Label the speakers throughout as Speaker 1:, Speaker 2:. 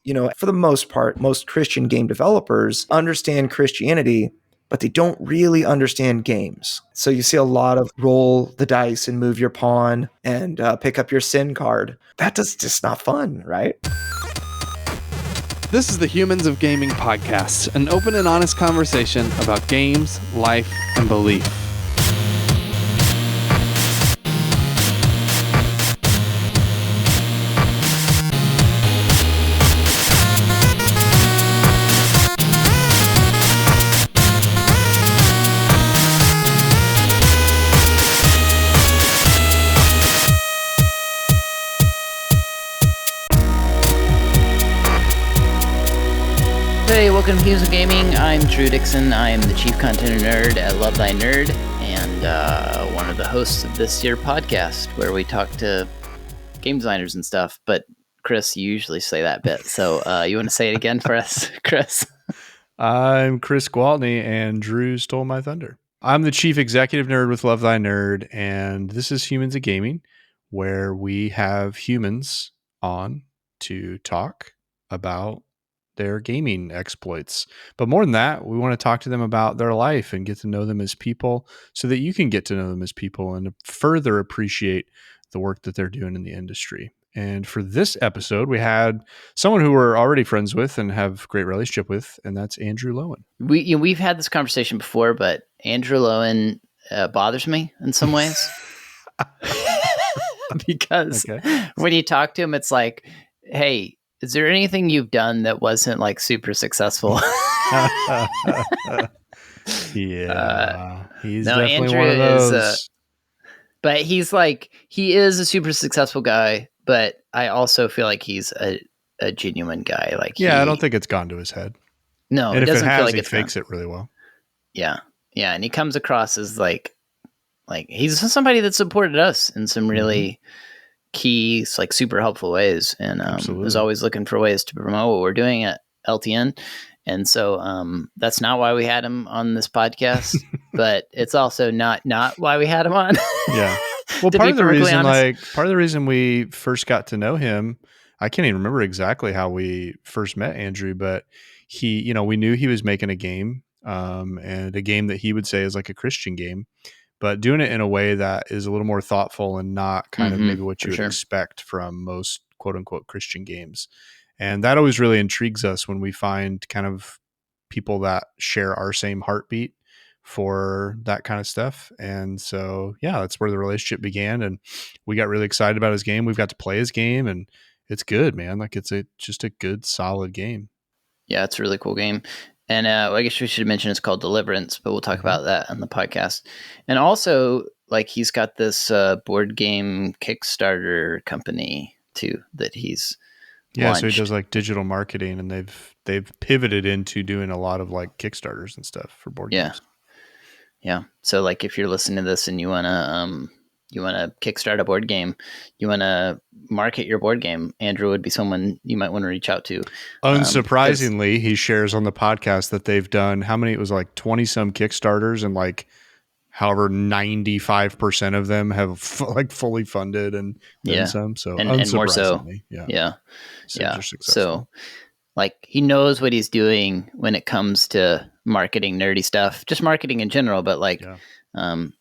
Speaker 1: For the most part, most Christian game developers understand Christianity, but they don't really understand games. So you see a lot of roll the dice and move your pawn and pick up your sin card. Just not fun, right?
Speaker 2: This is the Humans of Gaming podcast, an open and honest conversation about games, life, and belief.
Speaker 3: Hey, welcome to Humans of Gaming. I'm Drew Dixon. I am the Chief Content Nerd at Love Thy Nerd, and one of the hosts of this here podcast, where we talk to game designers and stuff. But Chris, you usually say that bit, so you want to say it again for us, Chris?
Speaker 2: I'm Chris Gwaltney, and Drew stole my thunder. I'm the Chief Executive Nerd with Love Thy Nerd, and this is Humans of Gaming, where we have humans on to talk about their gaming exploits. But more than that, we want to talk to them about their life and get to know them as people so that you can get to know them as people and further appreciate the work that they're doing in the industry. And for this episode, we had someone who we're already friends with and have a great relationship with, and that's Andrew Lowen.
Speaker 3: We've had this conversation before, but Andrew Lowen bothers me in some ways. Because when you talk to him, it's like, hey, is there anything you've done that wasn't like super successful?
Speaker 2: Yeah, he's
Speaker 3: no,
Speaker 2: definitely
Speaker 3: Andrew
Speaker 2: one of those.
Speaker 3: But he is a super successful guy, but I also feel like he's a genuine guy. Like,
Speaker 2: I don't think it's gone to his head.
Speaker 3: No,
Speaker 2: and
Speaker 3: it doesn't feel like
Speaker 2: he fakes it really well.
Speaker 3: Yeah, and he comes across as like he's somebody that supported us in some really key, like super helpful ways, and is always looking for ways to promote what we're doing at LTN. And so that's not why we had him on this podcast, but it's also not why we had him on.
Speaker 2: Yeah. Well, part of the reason we first got to know him, I can't even remember exactly how we first met Andrew, but he, we knew he was making a game, and a game that he would say is like a Christian game, but doing it in a way that is a little more thoughtful and not kind of maybe what you would expect from most quote unquote Christian games. And that always really intrigues us when we find kind of people that share our same heartbeat for that kind of stuff. And so, that's where the relationship began. And we got really excited about his game. We've got to play his game, and it's good, man. Like it's just a good, solid game.
Speaker 3: Yeah, it's a really cool game. And I guess we should mention it's called Deliverance, but we'll talk about that on the podcast. And also, like, he's got this board game Kickstarter company too that he's launched.
Speaker 2: So he does like digital marketing, and they've pivoted into doing a lot of like Kickstarters and stuff for board games.
Speaker 3: Yeah. So like, if you're listening to this and you wanna kickstart a board game, you wanna market your board game, Andrew would be someone you might want to reach out to.
Speaker 2: Unsurprisingly, he shares on the podcast that they've done it was like 20 some Kickstarters, and like however 95% of them have fully funded and then some. So
Speaker 3: and more so. Yeah. So like, he knows what he's doing when it comes to marketing nerdy stuff, just marketing in general, but like,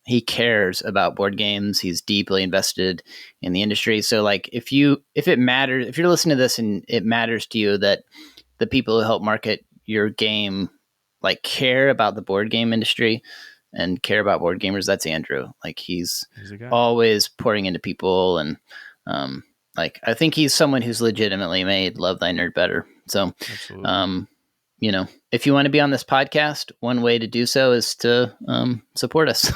Speaker 3: he cares about board games. He's deeply invested in the industry. So like, if you're listening to this and it matters to you that the people who help market your game like care about the board game industry and care about board gamers, that's Andrew. Like, he's always pouring into people, and like, I think he's someone who's legitimately made Love Thy Nerd better. So, if you want to be on this podcast, one way to do so is to support us.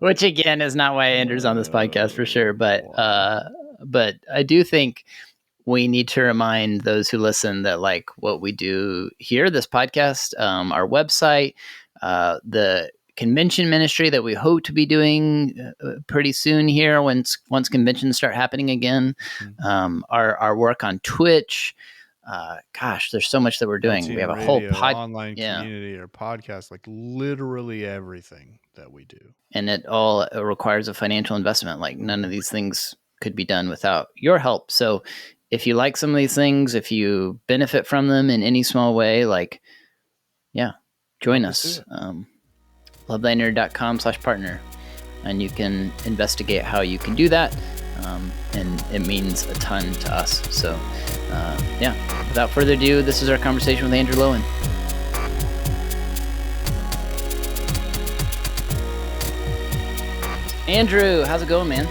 Speaker 3: Which again is not why Andrew's on this podcast for sure. But I do think we need to remind those who listen that like what we do here, this podcast, our website, the convention ministry that we hope to be doing pretty soon here once conventions start happening again, our work on Twitch. There's so much that we're doing. We have a whole
Speaker 2: online community or podcast, like literally everything that we do.
Speaker 3: And it all requires a financial investment. Like, none of these things could be done without your help. So if you like some of these things, if you benefit from them in any small way, like, yeah, join us. LoveThyNerd.com/partner. And you can investigate how you can do that. And it means a ton to us. So, yeah, without further ado, this is our conversation with Andrew Lowen. Andrew, how's it going, man?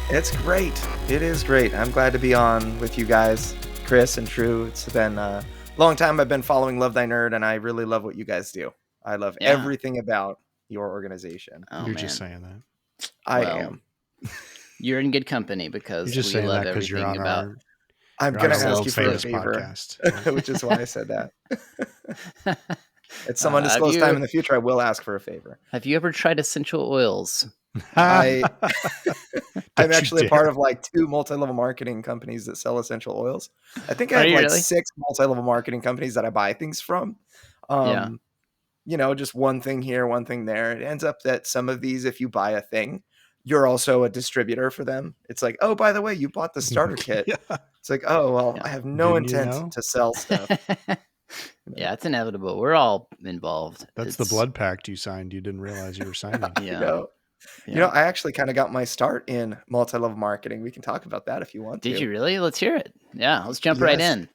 Speaker 1: It's great. It is great. I'm glad to be on with you guys, Chris and True. It's been a long time I've been following Love Thy Nerd, and I really love what you guys do. I love everything about your organization.
Speaker 2: Oh, you're just saying that.
Speaker 1: I am.
Speaker 3: You're in good company because
Speaker 2: you're just
Speaker 3: we
Speaker 2: saying
Speaker 3: love
Speaker 2: that
Speaker 3: everything
Speaker 2: you're on
Speaker 3: about.
Speaker 1: I'm going to ask you for a favor, which is why I said that. At some undisclosed time in the future, I will ask for a favor.
Speaker 3: Have you ever tried essential oils?
Speaker 1: I'm actually a part of like 2 multi-level marketing companies that sell essential oils. I think I have like 6 multi-level marketing companies that I buy things from. You know, just one thing here, one thing there. It ends up that some of these, if you buy a thing, you're also a distributor for them. It's like, oh, by the way, you bought the starter kit. It's like, oh, well, I have no intent to sell stuff.
Speaker 3: Yeah, it's inevitable. We're all involved.
Speaker 2: That's the blood pact you signed. You didn't realize you were signing.
Speaker 1: You know, I actually kind of got my start in multi-level marketing. We can talk about that if you want to.
Speaker 3: Did you really? Let's hear it. Yeah, let's jump right in.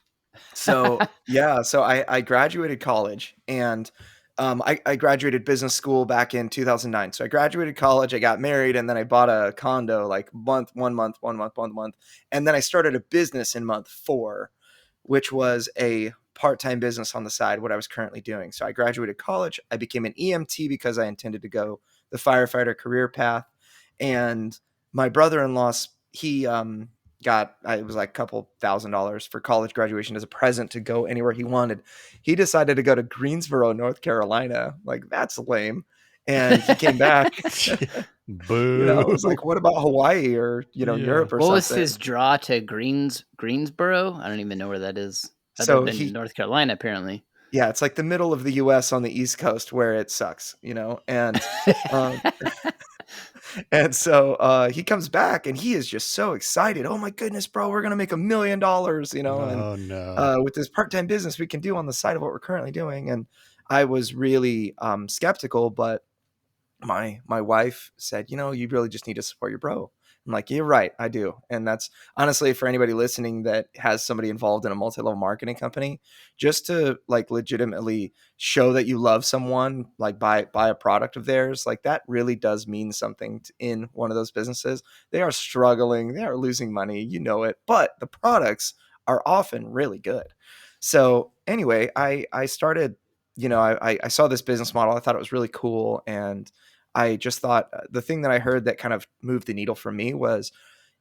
Speaker 1: So I graduated college, and I graduated business school back in 2009. So I graduated college, I got married, and then I bought a condo like one month. And then I started a business in month 4, which was a part-time business on the side, what I was currently doing. So I graduated college. I became an EMT because I intended to go the firefighter career path. And my brother-in-law, he it was like a couple $1,000s for college graduation as a present to go anywhere he wanted. He decided to go to Greensboro, North Carolina. Like, that's lame. And he came back.
Speaker 2: Boo.
Speaker 1: You know, it was like, what about Hawaii or, Europe or something?
Speaker 3: What was his draw to Greensboro? I don't even know where that is. Other than North Carolina, apparently.
Speaker 1: Yeah, it's like the middle of the U.S. on the East Coast where it sucks, and and so he comes back and he is just so excited. Oh my goodness, bro, we're gonna make $1 million, with this part-time business we can do on the side of what we're currently doing. And I was really skeptical, but my wife said, you really just need to support your bro. I'm like, you're right, I do. And that's honestly, for anybody listening that has somebody involved in a multi-level marketing company, just to like legitimately show that you love someone, like buy a product of theirs, like that really does mean something in one of those businesses. They are struggling, they are losing money, but the products are often really good. So anyway, I started, I saw this business model. I thought it was really cool. And I just thought the thing that I heard that kind of moved the needle for me was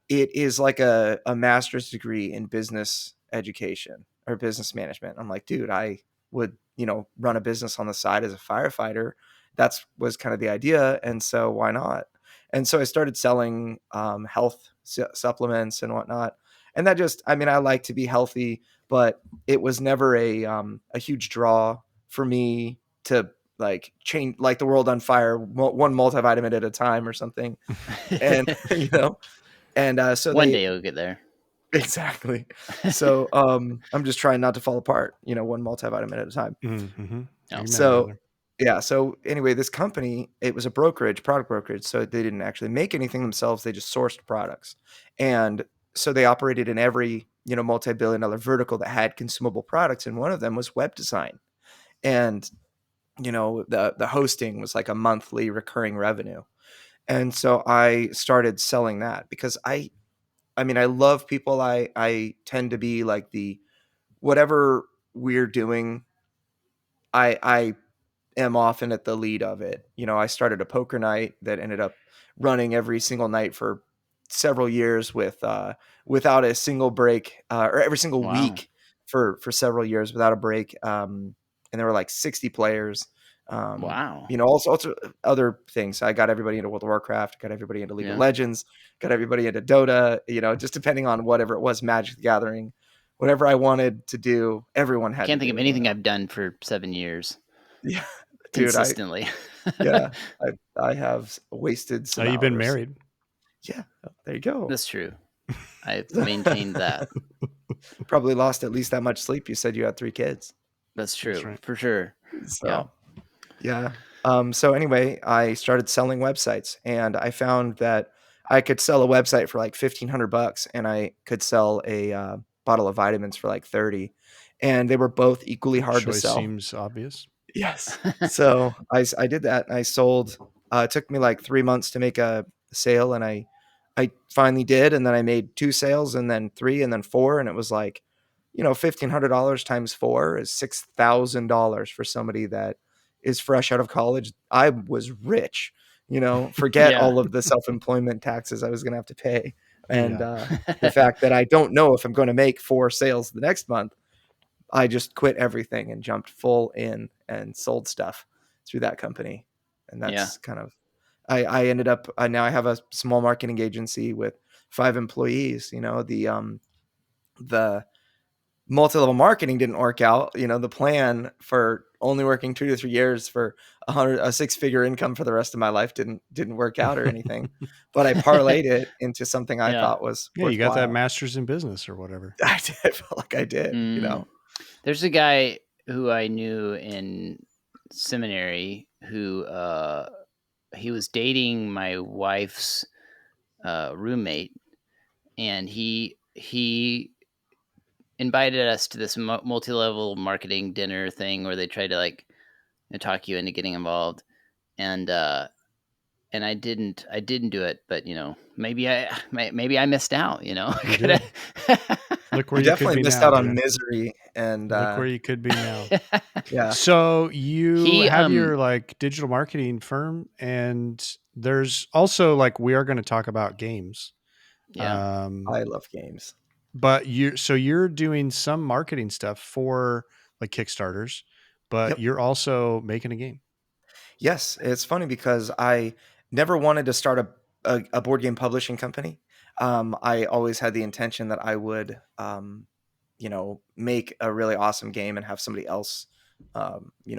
Speaker 1: it is like a master's degree in business education or business management. I'm like, dude, I would, run a business on the side as a firefighter. Was kind of the idea. And so why not? And so I started selling health supplements and whatnot. And that I like to be healthy, but it was never a huge draw for me to like change, like the world on fire, one multivitamin at a time or something. And, and so
Speaker 3: one day you'll get there.
Speaker 1: Exactly. So I'm just trying not to fall apart, one multivitamin at a time.
Speaker 2: Mm-hmm.
Speaker 1: So anyway, this company, it was a product brokerage. So they didn't actually make anything themselves. They just sourced products. And so they operated in every, multi-billion-dollar vertical that had consumable products. And one of them was web design. And the hosting was like a monthly recurring revenue. And so I started selling that because I love people. I tend to be like whatever we're doing, I am often at the lead of it. I started a poker night that ended up running every single night for several years without a single break, or every single week for several years without a break. And there were like 60 players. All sorts of other things. I got everybody into World of Warcraft, got everybody into League of Legends, got everybody into Dota, just depending on whatever it was, Magic the Gathering, whatever I wanted to do, everyone had.
Speaker 3: Can't think of anything I've done for 7 years.
Speaker 1: Yeah.
Speaker 3: Consistently.
Speaker 1: I have wasted some hours.
Speaker 2: You've been married.
Speaker 1: Yeah, there you go.
Speaker 3: That's true. I've maintained that.
Speaker 1: Probably lost at least that much sleep. You said you had 3 kids.
Speaker 3: That's true.
Speaker 2: That's right.
Speaker 3: For sure.
Speaker 1: So, yeah. So anyway, I started selling websites, and I found that I could sell a website for like $1,500, and I could sell a bottle of vitamins for like 30, and they were both equally
Speaker 2: The
Speaker 1: hard to
Speaker 2: choice
Speaker 1: sell.
Speaker 2: seems obvious.
Speaker 1: Yes. So I did that. And I sold. It took me like 3 months to make a sale, and I finally did. And then I made 2 sales, and then 3, and then 4, and it was like, $1,500 times 4 is $6,000 for somebody that is fresh out of college. I was rich. Forget all of the self-employment taxes I was going to have to pay, and the fact that I don't know if I'm going to make 4 sales the next month. I just quit everything and jumped full in and sold stuff through that company. And that's kind of, I ended up, now I have a small marketing agency with 5 employees. The multi-level marketing didn't work out. The plan for only working 2 to 3 years for a 6-figure income for the rest of my life didn't work out or anything, but I parlayed it into something I thought was worthwhile.
Speaker 2: You got that master's in business or whatever.
Speaker 1: I did. I felt like I did,
Speaker 3: There's a guy who I knew in seminary who he was dating my wife's roommate, and he invited us to this multi-level marketing dinner thing where they tried to like talk you into getting involved, and I didn't do it, but maybe I missed out.
Speaker 2: Look where
Speaker 1: you definitely missed out on misery, and
Speaker 2: look where you could be now.
Speaker 1: Yeah.
Speaker 2: So you have your like digital marketing firm, and there's also like, we are going to talk about games.
Speaker 1: Yeah. I love games.
Speaker 2: But you're doing some marketing stuff for like Kickstarters, but you're also making a game.
Speaker 1: Yes. It's funny because I never wanted to start a board game publishing company. I always had the intention that I would, make a really awesome game and have somebody else,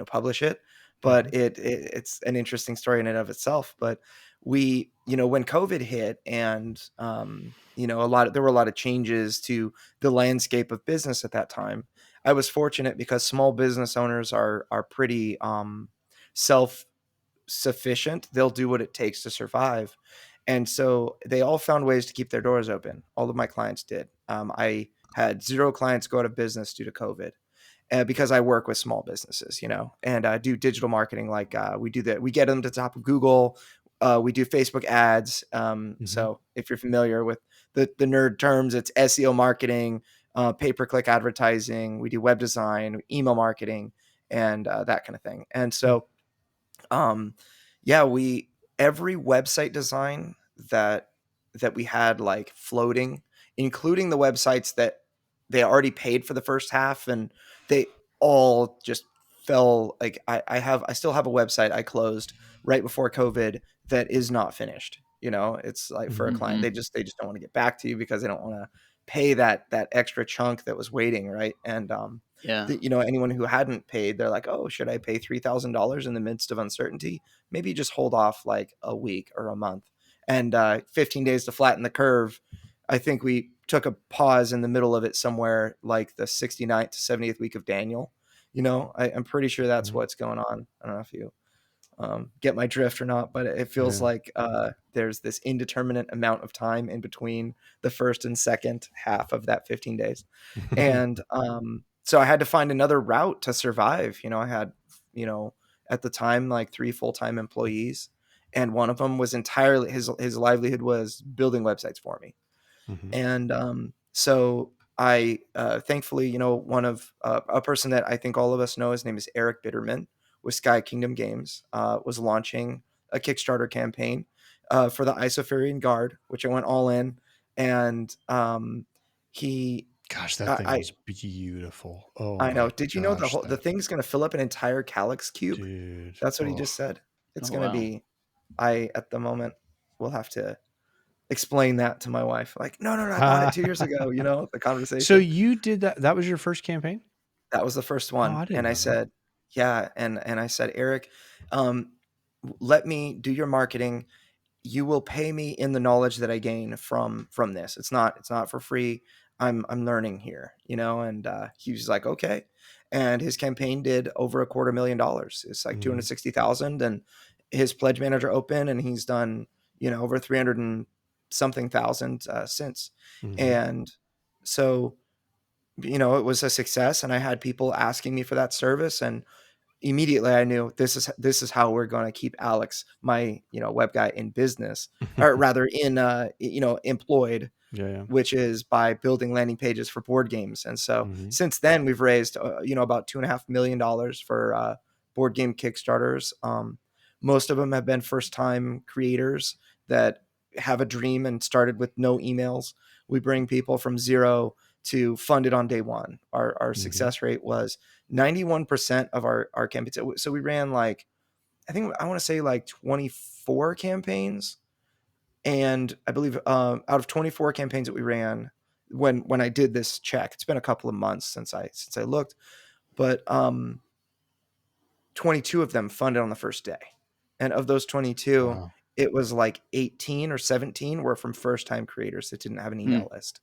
Speaker 1: publish it. But it's an interesting story in and of itself. But we, when COVID hit, and there were a lot of changes to the landscape of business at that time. I was fortunate because small business owners are pretty self-sufficient. They'll do what it takes to survive. And so they all found ways to keep their doors open. All of my clients did. I had 0 clients go out of business due to COVID, because I work with small businesses, and I do digital marketing. Like we do that. We get them to the top of Google. We do Facebook ads. So if you're familiar with the nerd terms, it's SEO marketing, pay-per-click advertising. We do web design, email marketing, and that kind of thing. And so, every website design that we had like floating, including the websites that they already paid for the first half, and they all just fell. Like I still have a website I closed right before COVID that is not finished. It's like for a client, they just don't want to get back to you because they don't want to pay that extra chunk that was waiting. Right. And, anyone who hadn't paid, they're like, oh, should I pay $3,000 in the midst of uncertainty? Maybe just hold off like a week or a month, and 15 days to flatten the curve. I think we took a pause in the middle of it somewhere like the 69th to 70th week of Daniel. I'm pretty sure that's what's going on. I don't know if you get my drift or not, but it feels like there's this indeterminate amount of time in between the first and second half of that 15 days. And so I had to find another route to survive. I had, at the time, like 3 full-time employees, and one of them was entirely his livelihood was building websites for me. And so I thankfully, one of a person that I think all of us know, his name is Eric Bitterman with Sky Kingdom Games, was launching a Kickstarter campaign for the Isofarian Guard, which I went all in. And
Speaker 2: gosh, that thing was beautiful. Oh,
Speaker 1: I know. Did you know the thing's going to fill up an entire Calyx cube?
Speaker 2: Dude,
Speaker 1: that's what he just said. It's going to be. At the moment, will have to explain that to my wife. Like, no, I bought it 2 years ago. The conversation.
Speaker 2: So you did that? That was your first campaign?
Speaker 1: That was the first one. And I said, yeah. And I said, Eric, let me do your marketing. you will pay me in the knowledge that I gain from this. It's not for free. I'm learning here, and he was like, okay. And his campaign did over $250,000. It's like 260,000, and his pledge manager open, and he's done, over 300 and something thousand since. And so, it was a success, and I had people asking me for that service, and immediately I knew this is how we're going to keep Alex, my, web guy, in business, or rather in, employed, which is by building landing pages for board games. And so since then we've raised, about $2.5 million for board game Kickstarters. Most of them have been first time creators that have a dream and started with no emails. We bring people from zero to funded on day one. Our success rate was 91% of our campaigns. So we ran I want to say 24 campaigns. And I believe out of 24 campaigns that we ran, when I did this check, it's been a couple of months since I looked, but 22 of them funded on the first day. And of those 22, it was 18 or 17 were from first time creators that didn't have an email list.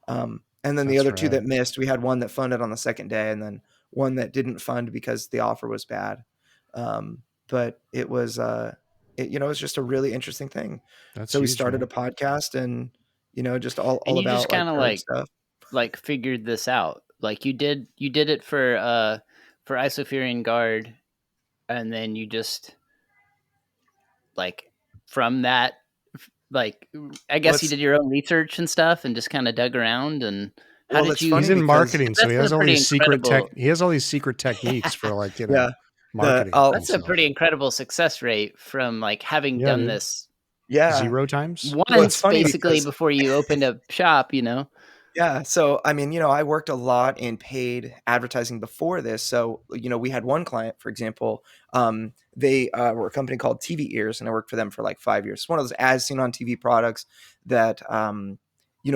Speaker 1: And then the other two that missed, we had one that funded on the second day, and then one that didn't fund because the offer was bad. But it was, it was just a really interesting thing. So we started a podcast, and, just all
Speaker 3: and you
Speaker 1: about
Speaker 3: just kind of
Speaker 1: stuff.
Speaker 3: Figured this out. You did it for Isofurian Guard, and then you just from that, I guess you did your own research and stuff and just kind of dug around. And how did you?
Speaker 2: He's in marketing, so he has all these secret he has all these secret techniques for marketing.
Speaker 3: That's a pretty incredible success rate from having done this.
Speaker 1: Yeah,
Speaker 2: 0 times
Speaker 3: once, basically, before you opened a shop.
Speaker 1: Yeah. So, I mean, I worked a lot in paid advertising before this. So, we had one client, for example, they were a company called TV Ears, and I worked for them for 5 years. It's one of those as seen on TV products that,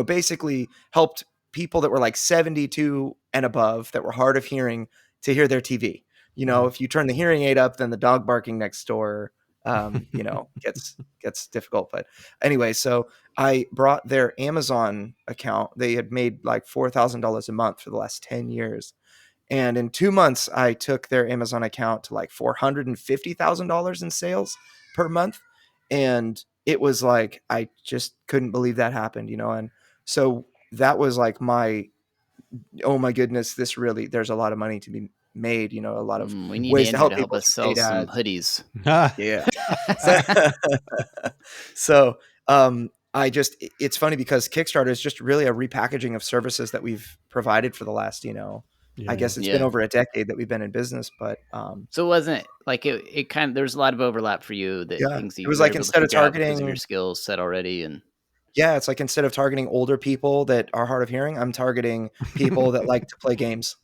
Speaker 1: basically helped people that were 72 and above that were hard of hearing to hear their TV. If you turn the hearing aid up, then the dog barking next door, gets difficult. But anyway, so I brought their Amazon account. They had made $4,000 a month for the last 10 years. And in 2 months, I took their Amazon account to $450,000 in sales per month. And it was I just couldn't believe that happened, And so that was my, oh my goodness, there's a lot of money to be made, a lot of
Speaker 3: we need
Speaker 1: ways
Speaker 3: Andrew
Speaker 1: to help
Speaker 3: to help
Speaker 1: people
Speaker 3: us sell some hoodies.
Speaker 1: Yeah. So it's funny because Kickstarter is just really a repackaging of services that we've provided for the last, I guess it's been over a decade that we've been in business, but
Speaker 3: so it wasn't it kind of, there's a lot of overlap for you that things that you
Speaker 1: it was instead of targeting
Speaker 3: because of your skills set already. And
Speaker 1: it's instead of targeting older people that are hard of hearing, I'm targeting people that like to play games.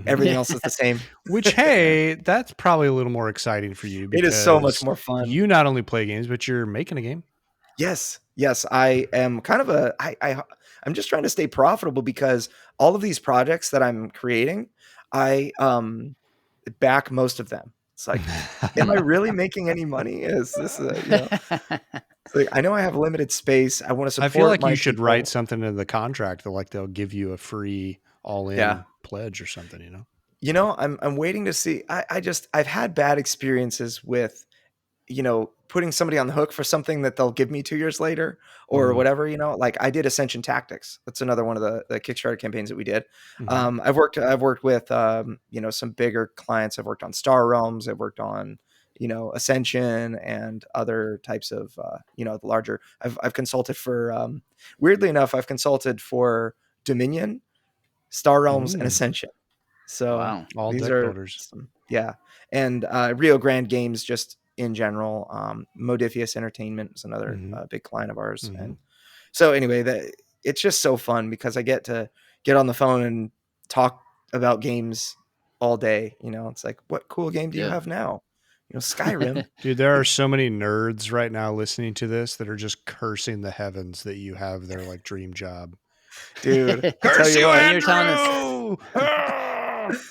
Speaker 1: Everything else is the same.
Speaker 2: Which, hey, that's probably a little more exciting for you.
Speaker 1: It is so much more fun.
Speaker 2: You not only play games, but you're making a game.
Speaker 1: Yes. I am kind of I'm just trying to stay profitable because all of these projects that I'm creating, I back most of them. It's am I really making any money? Is this I know I have limited space. I want to support.
Speaker 2: I feel like you should write something in the contract that they'll give you a free all-in pledge or something.
Speaker 1: I'm waiting to see. I've had bad experiences with, putting somebody on the hook for something that they'll give me 2 years later or whatever, I did Ascension Tactics. That's another one of the Kickstarter campaigns that we did. I've worked with, some bigger clients. I've worked on Star Realms. I've worked on, Ascension and other types of, the larger, I've consulted for, weirdly enough, I've consulted for Dominion, Star Realms, and Ascension. So
Speaker 2: all
Speaker 1: these
Speaker 2: deck
Speaker 1: are
Speaker 2: builders.
Speaker 1: And Rio Grande Games just in general. Modifius Entertainment is another big client of ours. And so anyway, it's just so fun because I get to get on the phone and talk about games all day. It's what cool game do you have now? Skyrim.
Speaker 2: Dude, there are so many nerds right now listening to this that are just cursing the heavens that you have their dream job.
Speaker 1: Dude,
Speaker 2: curse you,
Speaker 3: Andrew!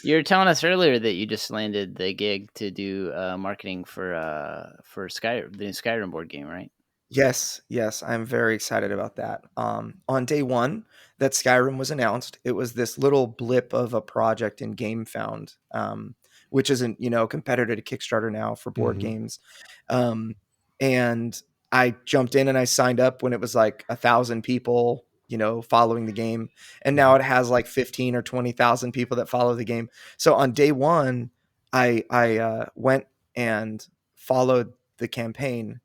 Speaker 3: You were telling us earlier that you just landed the gig to do marketing for the new Skyrim board game, right?
Speaker 1: Yes, I'm very excited about that. On day one that Skyrim was announced, it was this little blip of a project in GameFound, which isn't, competitor to Kickstarter now for board games. And I jumped in and I signed up when it was like 1,000 people, following the game. And now it has like 15 or 20,000 people that follow the game. So on day one, I went and followed the campaign.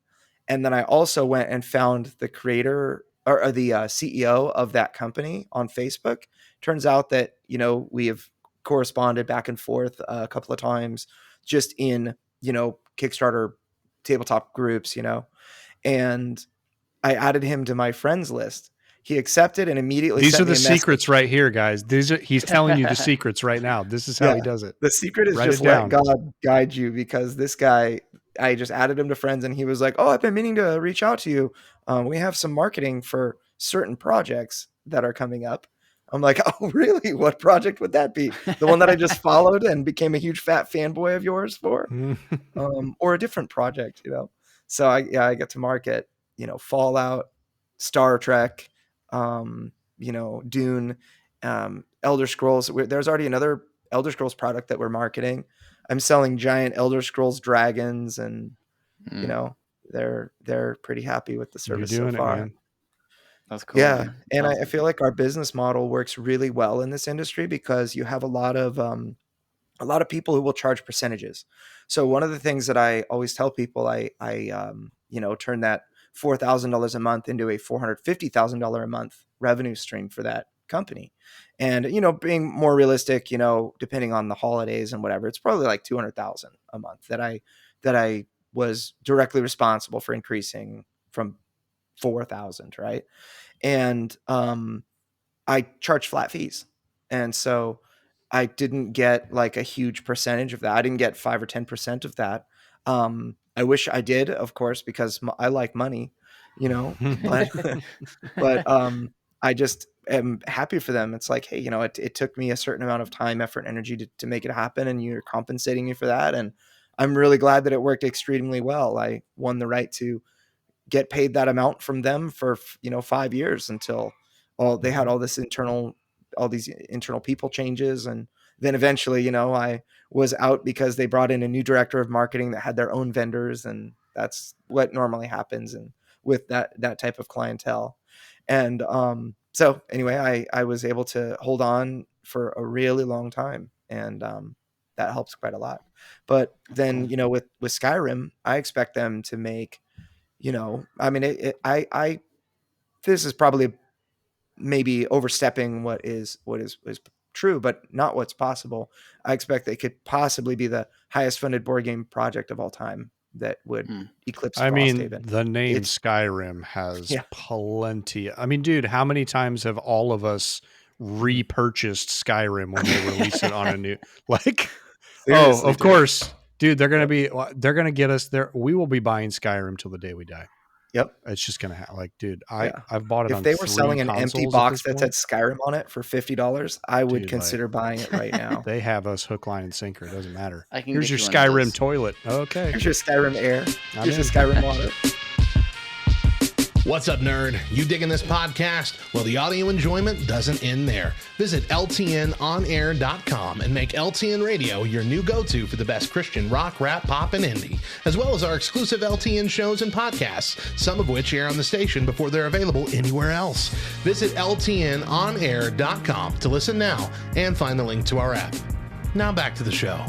Speaker 1: And then I also went and found the creator or the CEO of that company on Facebook. Turns out that, we have corresponded back and forth a couple of times just in, Kickstarter tabletop groups, and I added him to my friends list. He accepted and immediately
Speaker 2: These
Speaker 1: sent
Speaker 2: are
Speaker 1: me
Speaker 2: the secrets right here, guys. He's telling you the secrets right now. This is how he does it.
Speaker 1: The secret is just let God guide you, because this guy, I just added him to friends and he was like, "Oh, I've been meaning to reach out to you. We have some marketing for certain projects that are coming up." I'm like, "Oh, really? What project would that be? The one that I just followed and became a huge fat fanboy of yours for, or a different project?" So I get to market, Fallout, Star Trek, Dune, Elder Scrolls. There's already another Elder Scrolls product that we're marketing. I'm selling giant Elder Scrolls dragons, and they're pretty happy with the service so far.
Speaker 2: Man.
Speaker 3: That's cool.
Speaker 1: Yeah,
Speaker 3: Man.
Speaker 1: and
Speaker 3: Awesome.
Speaker 1: I feel like our business model works really well in this industry because you have a lot of people who will charge percentages. So one of the things that I always tell people, I turn that $4,000 a month into a $450,000 a month revenue stream for that company. And, being more realistic, depending on the holidays and whatever, it's probably like 200,000 a month that I was directly responsible for increasing from 4,000. Right. And, I charge flat fees. And so I didn't get like a huge percentage of that. I didn't get 5 or 10% of that. I wish I did, of course, because I like money, but, I just am happy for them. It's like, hey, it took me a certain amount of time, effort, and energy to make it happen. And you're compensating me for that. And I'm really glad that it worked extremely well. I won the right to get paid that amount from them for 5 years until they had all these internal people changes. And then eventually, I was out because they brought in a new director of marketing that had their own vendors, and that's what normally happens and with that type of clientele. And so anyway, I was able to hold on for a really long time, and that helps quite a lot. But then with Skyrim, I expect them to make, I mean, this is probably maybe overstepping what is true, but not what's possible. I expect they could possibly be the highest funded board game project of all time that would eclipse Frosthaven.
Speaker 2: The name Skyrim has plenty. I mean, dude, how many times have all of us repurchased Skyrim when they release it on a new, like, seriously, of course, dude, they're going to get us there. We will be buying Skyrim till the day we die.
Speaker 1: Yep.
Speaker 2: It's just going to like, dude, I've bought it.
Speaker 1: If they were selling an empty box that said Skyrim on it for $50, I would consider buying it right now.
Speaker 2: They have us hook, line, and sinker. It doesn't matter.
Speaker 3: Here's
Speaker 2: your Skyrim toilet. Okay.
Speaker 1: Here's your Skyrim air. Here's your Skyrim water.
Speaker 4: What's up, nerd? You digging this podcast? Well, the audio enjoyment doesn't end there. Visit ltnonair.com and make LTN Radio your new go-to for the best Christian rock, rap, pop, and indie, as well as our exclusive LTN shows and podcasts, some of which air on the station before they're available anywhere else. Visit ltnonair.com to listen now and find the link to our app. Now back to the show.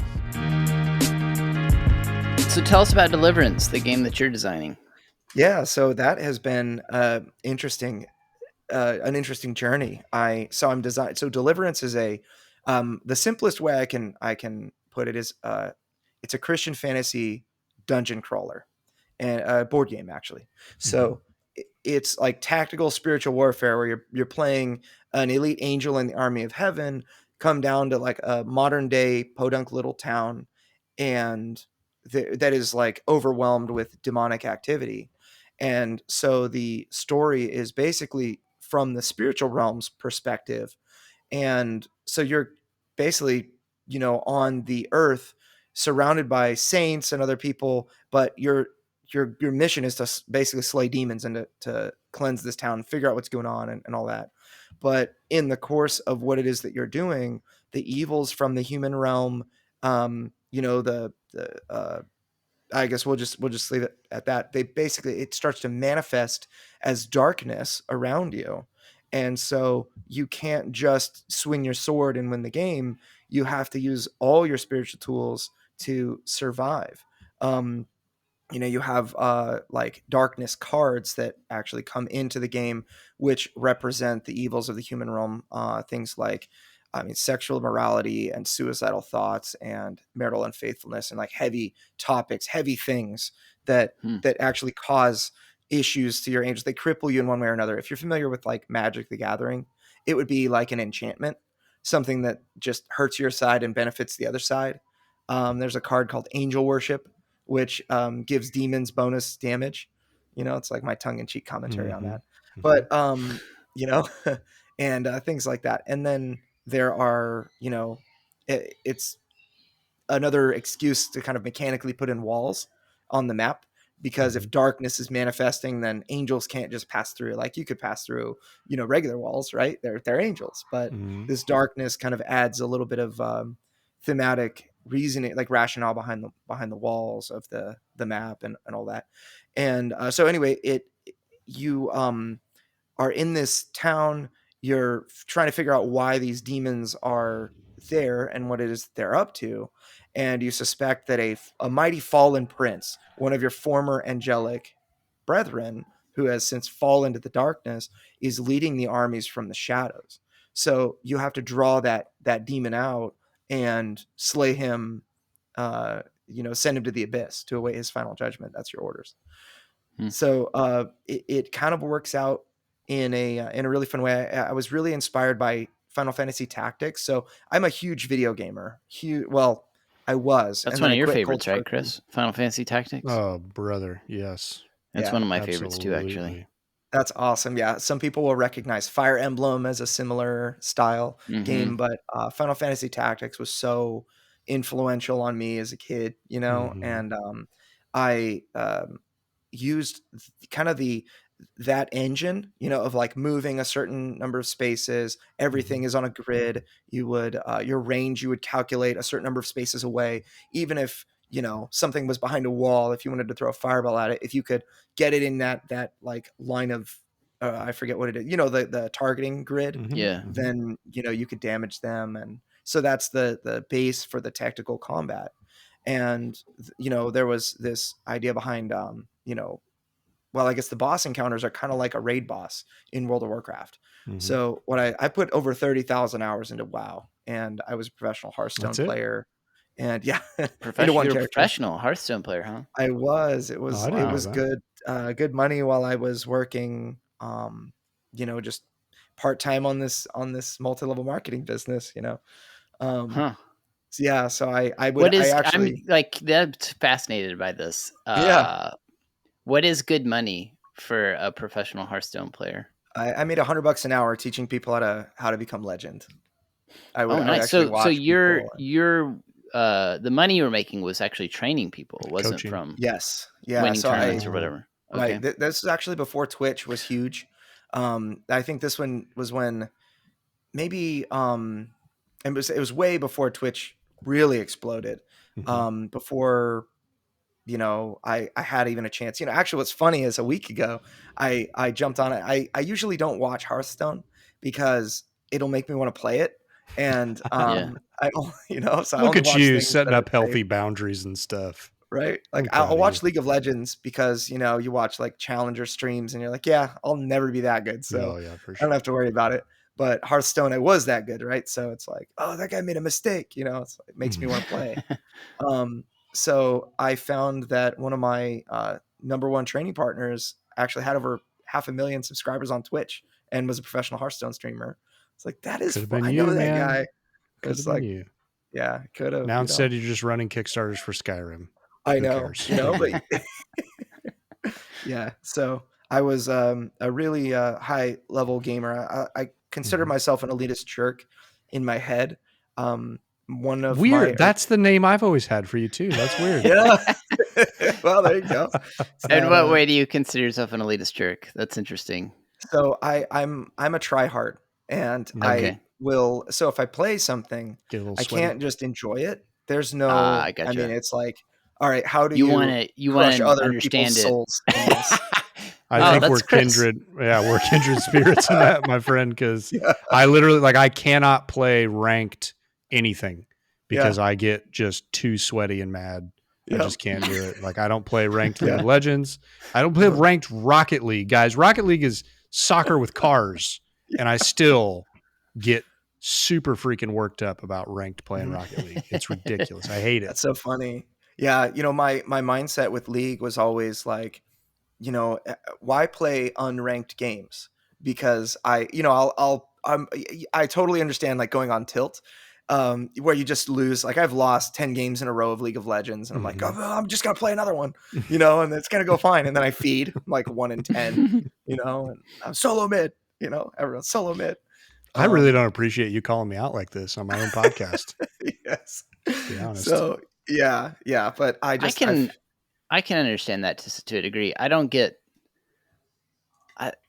Speaker 3: So tell us about Deliverance, the game that you're designing.
Speaker 1: Yeah, so that has been an interesting journey. So Deliverance is the simplest way I can put it is it's a Christian fantasy dungeon crawler and a board game actually. So it's like tactical spiritual warfare where you're playing an elite angel in the army of heaven, come down to like a modern day podunk little town, and that is like overwhelmed with demonic activity. And so the story is basically from the spiritual realm's perspective. And so you're basically, on the earth surrounded by saints and other people, but you're your mission is to basically slay demons and to cleanse this town, figure out what's going on and all that. But in the course of what it is that you're doing, the evils from the human realm, I guess we'll just leave it at that. It starts to manifest as darkness around you. And so you can't just swing your sword and win the game. You have to use all your spiritual tools to survive. You have like darkness cards that actually come into the game, which represent the evils of the human realm. Things like, sexual immorality and suicidal thoughts and marital unfaithfulness and like heavy topics, heavy things that actually cause issues to your angels. They cripple you in one way or another. If you're familiar with like Magic the Gathering, it would be like an enchantment, something that just hurts your side and benefits the other side. There's a card called Angel Worship, which gives demons bonus damage. It's like my tongue-in-cheek commentary on that. But, and things like that. And then there are, it's another excuse to kind of mechanically put in walls on the map, because if darkness is manifesting, then angels can't just pass through. Like you could pass through, regular walls, right? They're angels, but this darkness kind of adds a little bit of thematic reasoning, like rationale behind the walls of the map and all that. And so anyway, you are in this town. You're trying to figure out why these demons are there and what it is they're up to. And you suspect that a mighty fallen prince, one of your former angelic brethren, who has since fallen to the darkness, is leading the armies from the shadows. So you have to draw that demon out and slay him, send him to the abyss to await his final judgment. That's your orders. So it kind of works out in a really fun way. I was really inspired by Final Fantasy Tactics. So I'm a huge video gamer. I was.
Speaker 3: That's one of your favorites, right, Chris? Final Fantasy Tactics?
Speaker 2: Oh, brother. Yes.
Speaker 3: That's one of my favorites too, actually.
Speaker 1: That's awesome. Yeah. Some people will recognize Fire Emblem as a similar style game, but Final Fantasy Tactics was so influential on me as a kid, and I used kind of that engine, of like moving a certain number of spaces. Everything is on a grid. You would, your range, you would calculate a certain number of spaces away. Even if, something was behind a wall, if you wanted to throw a fireball at it, if you could get it in that like line of, I forget what it is, the targeting grid, then, you could damage them. And so that's the base for the tactical combat. And, there was this idea behind, I guess the boss encounters are kind of like a raid boss in World of Warcraft. So what I put over 30,000 hours into WoW, and I was a professional Hearthstone player. And
Speaker 3: professional Hearthstone player, huh?
Speaker 1: I was. It was good, good money while I was working, just part-time on this multi-level marketing business, So yeah, so
Speaker 3: I'm like, that's fascinated by this. What is good money for a professional Hearthstone player?
Speaker 1: I made $100 an hour teaching people how to become legend.
Speaker 3: Nice. So your the money you were making was actually training people. It wasn't
Speaker 2: Coaching.
Speaker 3: from
Speaker 1: winning
Speaker 3: tournaments or whatever. Okay.
Speaker 1: Right. This was actually before Twitch was huge. I think this one was when maybe it was way before Twitch really exploded. Before I had even a chance. Actually, what's funny is a week ago, I jumped on it. I usually don't watch Hearthstone because it'll make me want to play it. And I
Speaker 2: look at you setting up healthy boundaries and stuff.
Speaker 1: Right? Like I'll watch League of Legends because you watch like Challenger streams and you're like, yeah, I'll never be that good. So for sure. I don't have to worry about it. But Hearthstone, I was that good, right? So it's like, oh, that guy made a mistake. It makes me want to play. So I found that one of my number one training partners actually had over 500,000 subscribers on Twitch and was a professional Hearthstone streamer. It's like, that is fun. I know that guy.
Speaker 2: It's like, you.
Speaker 1: Yeah, could have.
Speaker 2: Now instead you're just running Kickstarters for Skyrim.
Speaker 1: I know, but yeah. So I was a really high level gamer. I consider myself an elitist jerk in my head. One of
Speaker 2: weird. That's the name I've always had for you too. That's weird.
Speaker 1: Yeah. Well, there you go.
Speaker 3: In what way do you consider yourself an elitist jerk? That's interesting.
Speaker 1: So I'm a tryhard, and I will. So if I play something, I can't just enjoy it. There's no.
Speaker 3: I gotcha.
Speaker 1: I mean, it's like, all right, how do
Speaker 3: you want to
Speaker 1: crush other
Speaker 3: understand
Speaker 1: people's souls in this?
Speaker 2: I think we're kindred. Yeah, we're kindred spirits in that, my friend. Because I literally, like, I cannot play ranked anything because I get just too sweaty and mad. I just can't do it. Like, I don't play ranked League of Legends. I don't play ranked Rocket League, guys. Rocket League is soccer with cars, and I still get super freaking worked up about ranked playing Rocket League. It's ridiculous. I hate it.
Speaker 1: That's so funny. Yeah, my mindset with League was always like, why play unranked games? Because I totally understand like going on tilt, where you just lose. Like I've lost 10 games in a row of League of Legends, and I'm like, oh, I'm just gonna play another one, and it's gonna go fine. And then I feed like 1 in 10, and I'm solo mid. Everyone's solo mid.
Speaker 2: I really don't appreciate you calling me out like this on my own podcast.
Speaker 1: Yes.
Speaker 2: To be honest.
Speaker 1: So yeah, but I
Speaker 3: can understand that to a degree. I don't get.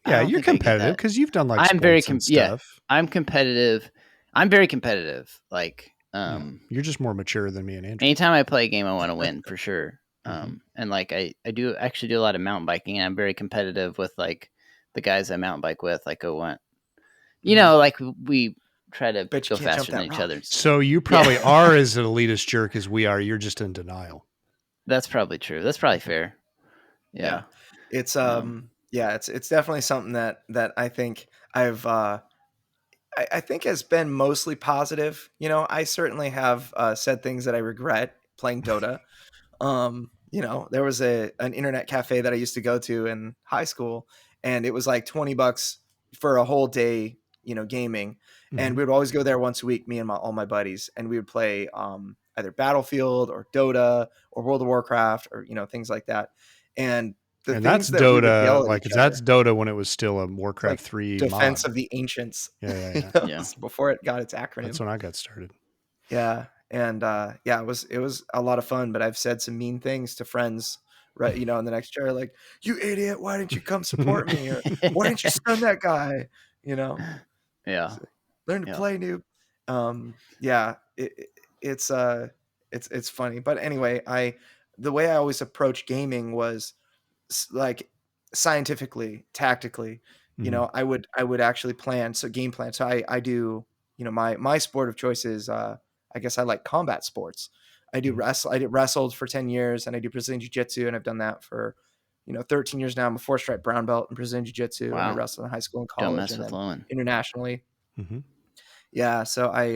Speaker 2: You're competitive because you've done like sports and stuff.
Speaker 3: I'm competitive. I'm very competitive. Like,
Speaker 2: you're just more mature than me and Andrew.
Speaker 3: Anytime I play a game, I want to win for sure. And like I do actually do a lot of mountain biking, and I'm very competitive with like the guys I mountain bike with. Like like we try to go faster than each other.
Speaker 2: So you probably are as an elitist jerk as we are. You're just in denial.
Speaker 3: That's probably true. That's probably fair. Yeah.
Speaker 1: It's it's definitely something that I think I've I think has been mostly positive. I certainly have said things that I regret playing Dota. There was an internet cafe that I used to go to in high school, and it was like $20 for a whole day, gaming. And we would always go there once a week, me and all my buddies, and we would play either Battlefield or Dota or World of Warcraft or, things like that. And
Speaker 2: that's Dota, like that's Dota when it was still a Warcraft 3
Speaker 1: Defense
Speaker 2: mod.
Speaker 1: of the Ancients.
Speaker 2: Yeah.
Speaker 1: Before it got its acronym.
Speaker 2: That's when I got started.
Speaker 1: Yeah. And it was a lot of fun, but I've said some mean things to friends, right? In the next chair, like, you idiot, why didn't you come support me? Or why didn't you stun that guy?
Speaker 3: Yeah.
Speaker 1: Learn to play, noob. It's funny. But anyway, the way I always approach gaming was like scientifically, tactically. I would actually plan, game plan. So I do, my sport of choice is I guess I like combat sports. I do wrestle. I did wrestled for 10 years, and I do Brazilian Jiu-Jitsu, and I've done that for 13 years now. I'm a 4-stripe brown belt in Brazilian Jiu-Jitsu. Wow. And I wrestled in high school and college.
Speaker 3: Don't mess with Lowen.
Speaker 1: Internationally. Yeah, so I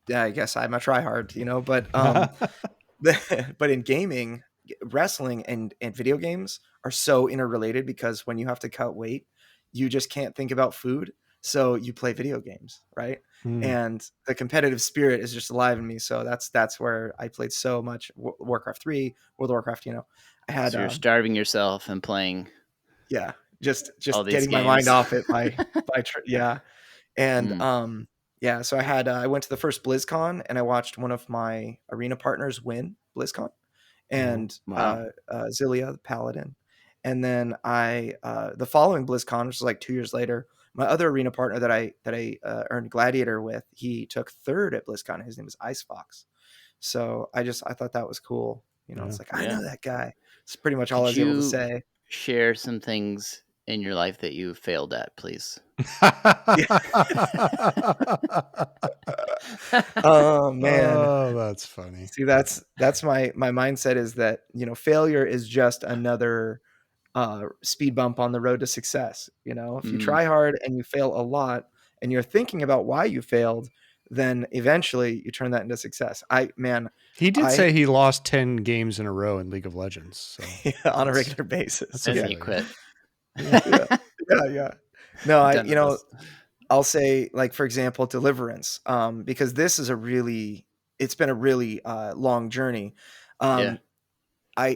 Speaker 1: guess I'm a tryhard, but in gaming, wrestling and video games are so interrelated, because when you have to cut weight, you just can't think about food. So you play video games, right? And the competitive spirit is just alive in me. So that's where I played so much Warcraft 3, World of Warcraft. I had.
Speaker 3: So you're starving yourself and playing.
Speaker 1: Yeah, just getting my mind off it And so I went to the first BlizzCon, and I watched one of my arena partners win BlizzCon, and Zilia the Paladin. And then the following BlizzCon, which was like 2 years later, my other arena partner that I earned Gladiator with, he took third at BlizzCon. His name is Ice Fox. So I thought that was cool. It's like, I know that guy. It's pretty much all I was able to say.
Speaker 3: Share some things in your life that you failed at, please.
Speaker 1: Oh man.
Speaker 2: Oh, that's funny.
Speaker 1: See, that's my mindset, is that, failure is just another speed bump on the road to success. If you try hard and you fail a lot, and you're thinking about why you failed, then eventually you turn that into success.
Speaker 2: He did say he lost 10 games in a row in League of Legends. So
Speaker 1: on a regular basis.
Speaker 3: And he quit.
Speaker 1: Yeah. No, I'll say, like, for example, Deliverance, because this is it's been a really long journey. I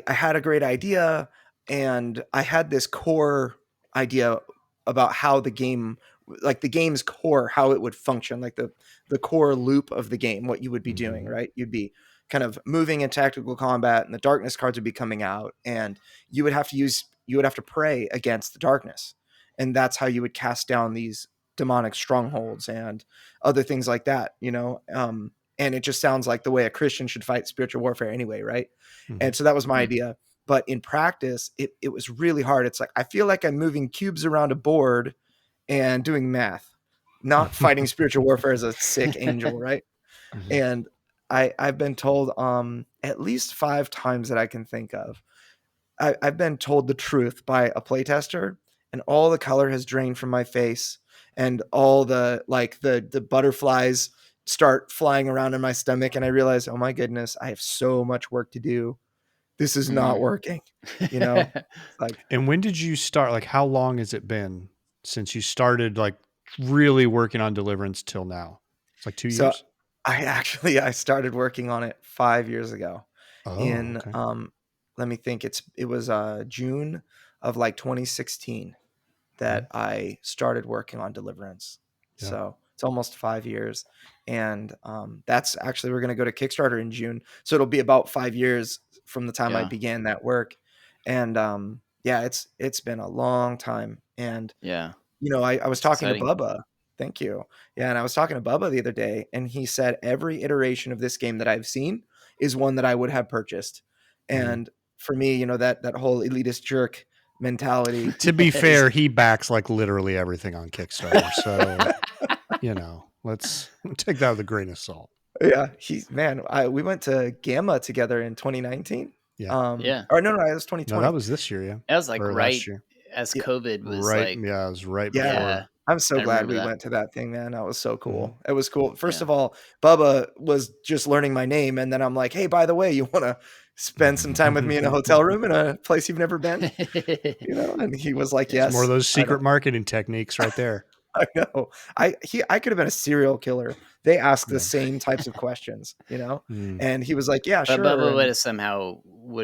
Speaker 1: had a great idea, and I had this core idea about how the game, like the game's core, how it would function, like the core loop of the game, what you would be doing, right? You'd be kind of moving in tactical combat, and the darkness cards would be coming out, and you would have to pray against the darkness, and that's how you would cast down these demonic strongholds and other things like that, and it just sounds like the way a Christian should fight spiritual warfare anyway, right? And so that was my idea. But in practice, it was really hard. It's like, I feel like I'm moving cubes around a board and doing math, not fighting spiritual warfare as a sick angel, right? And I've been told at least 5 times that I can think of, I've been told the truth by a playtester, and all the color has drained from my face, and all the the butterflies start flying around in my stomach, and I realize, oh my goodness, I have so much work to do. This is not working, like.
Speaker 2: And when did you start? Like, how long has it been since you started like really working on Deliverance till now? It's like 2 years.
Speaker 1: I started working on it 5 years ago. Okay. Let me think. It was June of like 2016 that I started working on Deliverance. Yeah. So it's almost 5 years, and that's actually, we're going to go to Kickstarter in June, so it'll be about 5 years from the time I began that work. And it's been a long time. And I was talking to Bubba. Thank you. Yeah, and I was talking to Bubba the other day, and he said every iteration of this game that I've seen is one that I would have purchased. And for me, that whole elitist jerk mentality.
Speaker 2: To be fair, he backs like literally everything on Kickstarter. So, let's take that with a grain of salt.
Speaker 1: Yeah, we went to Gamma together in 2019.
Speaker 2: Yeah.
Speaker 1: Or no, it was 2020.
Speaker 2: No, that was this year. Yeah,
Speaker 3: that was like right as COVID was
Speaker 2: right.
Speaker 3: Like,
Speaker 2: yeah, it was right before. Yeah.
Speaker 1: I'm so glad we went to that thing, man. That was so cool. It was cool. First of all, Bubba was just learning my name, and then I'm like, hey, by the way, you want to spend some time with me in a hotel room in a place you've never been? And he was like, yes.
Speaker 2: It's more of those secret marketing techniques right there.
Speaker 1: I know. I could have been a serial killer. They ask the same types of questions, and he was like, yeah,
Speaker 3: but
Speaker 1: sure.
Speaker 3: Bubba would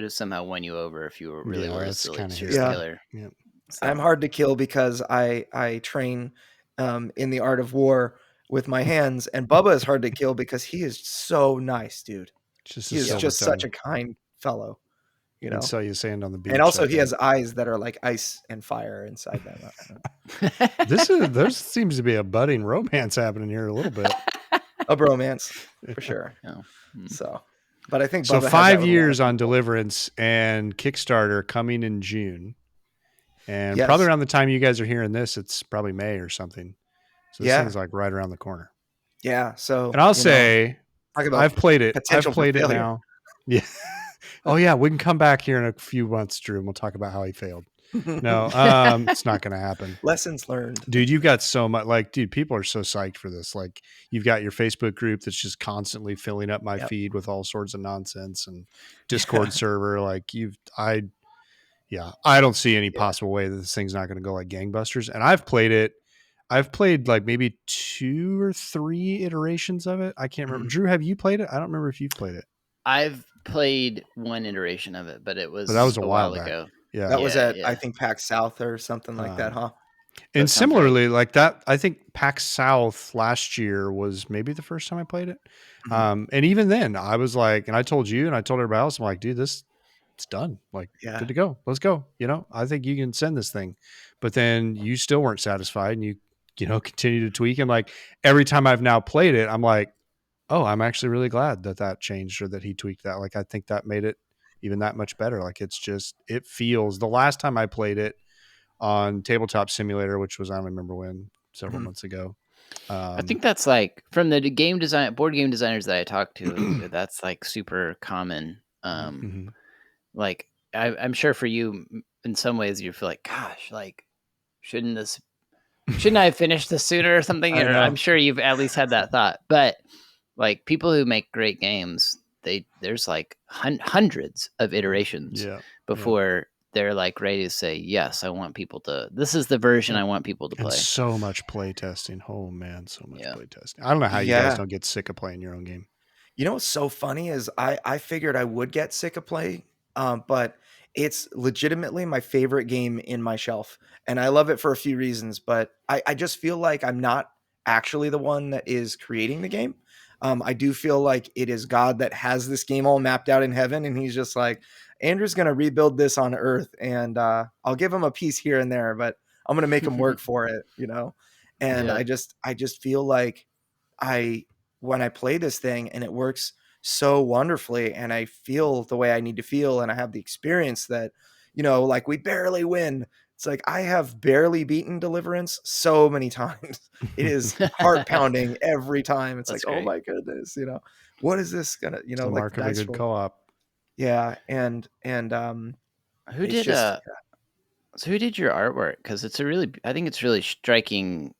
Speaker 3: have somehow won you over if you were really were a serial killer.
Speaker 2: Yeah.
Speaker 1: So. I'm hard to kill because I train in the art of war with my hands, and Bubba is hard to kill because he is so nice, dude. He is just such a kind fellow,
Speaker 2: And sell you sand on the beach.
Speaker 1: And also, he has eyes that are like ice and fire inside them.
Speaker 2: There seems to be a budding romance happening here a little bit.
Speaker 1: A bromance, for sure. Yeah. So, but I think
Speaker 2: Bubba 5 years on Deliverance and Kickstarter coming in June. And probably around the time you guys are hearing this, it's probably May or something. So this thing's like right around the corner.
Speaker 1: Yeah. So,
Speaker 2: and I'll say, I've played it. I've played it now. Yeah. Oh yeah. We can come back here in a few months, Drew, and we'll talk about how he failed. No, it's not going to happen.
Speaker 1: Lessons learned.
Speaker 2: Dude, you've got so much, people are so psyched for this. Like, you've got your Facebook group that's just constantly filling up my feed with all sorts of nonsense, and Discord server. Like, I don't see any possible way that this thing's not going to go like gangbusters. And I've played like maybe 2 or 3 iterations of it. I can't remember. Drew, have you played it? I don't remember if you've played it.
Speaker 3: I've played one iteration of it, but that was a while ago.
Speaker 1: Yeah. That was at, I think, PAX South or something like that, huh?
Speaker 2: And similarly, like that, I think PAX South last year was maybe the first time I played it. And even then I was like, and I told you and I told everybody else, I'm like, dude, it's done. Like, good to go. Let's go. I think you can send this thing. But then you still weren't satisfied, and you continue to tweak. And like every time I've now played it, I'm like, oh, I'm actually really glad that changed, or that he tweaked that. Like, I think that made it even that much better. Like, it feels, the last time I played it on Tabletop Simulator, which was, I don't remember when, several months ago.
Speaker 3: I think that's like, from the board game designers that I talked to, that's like super common. Like, I'm sure for you, in some ways, you feel like, gosh, like, shouldn't I have finished this sooner or something? Or I'm sure you've at least had that thought. But like, people who make great games, there's like hundreds of iterations before they're like ready to say, yes, this is the version I want people to play.
Speaker 2: And so much play testing. Oh man, so much play testing. I don't know how you guys don't get sick of playing your own game.
Speaker 1: What's so funny is I figured I would get sick of playing, but it's legitimately my favorite game in my shelf. And I love it for a few reasons, but I just feel like I'm not actually the one that is creating the game. I do feel like it is God that has this game all mapped out in heaven, and he's just like, Andrew's going to rebuild this on earth, and I'll give him a piece here and there, but I'm going to make him work for it, And I just feel like when I play this thing and it works so wonderfully, and I feel the way I need to feel, and I have the experience that, like we barely win. It's like I have barely beaten Deliverance so many times. It is heart pounding every time. It's great. Oh my goodness, what is this gonna,
Speaker 2: it's the mark of a good co-op.
Speaker 1: Yeah, and
Speaker 3: who did so who did your artwork? Because I think it's really striking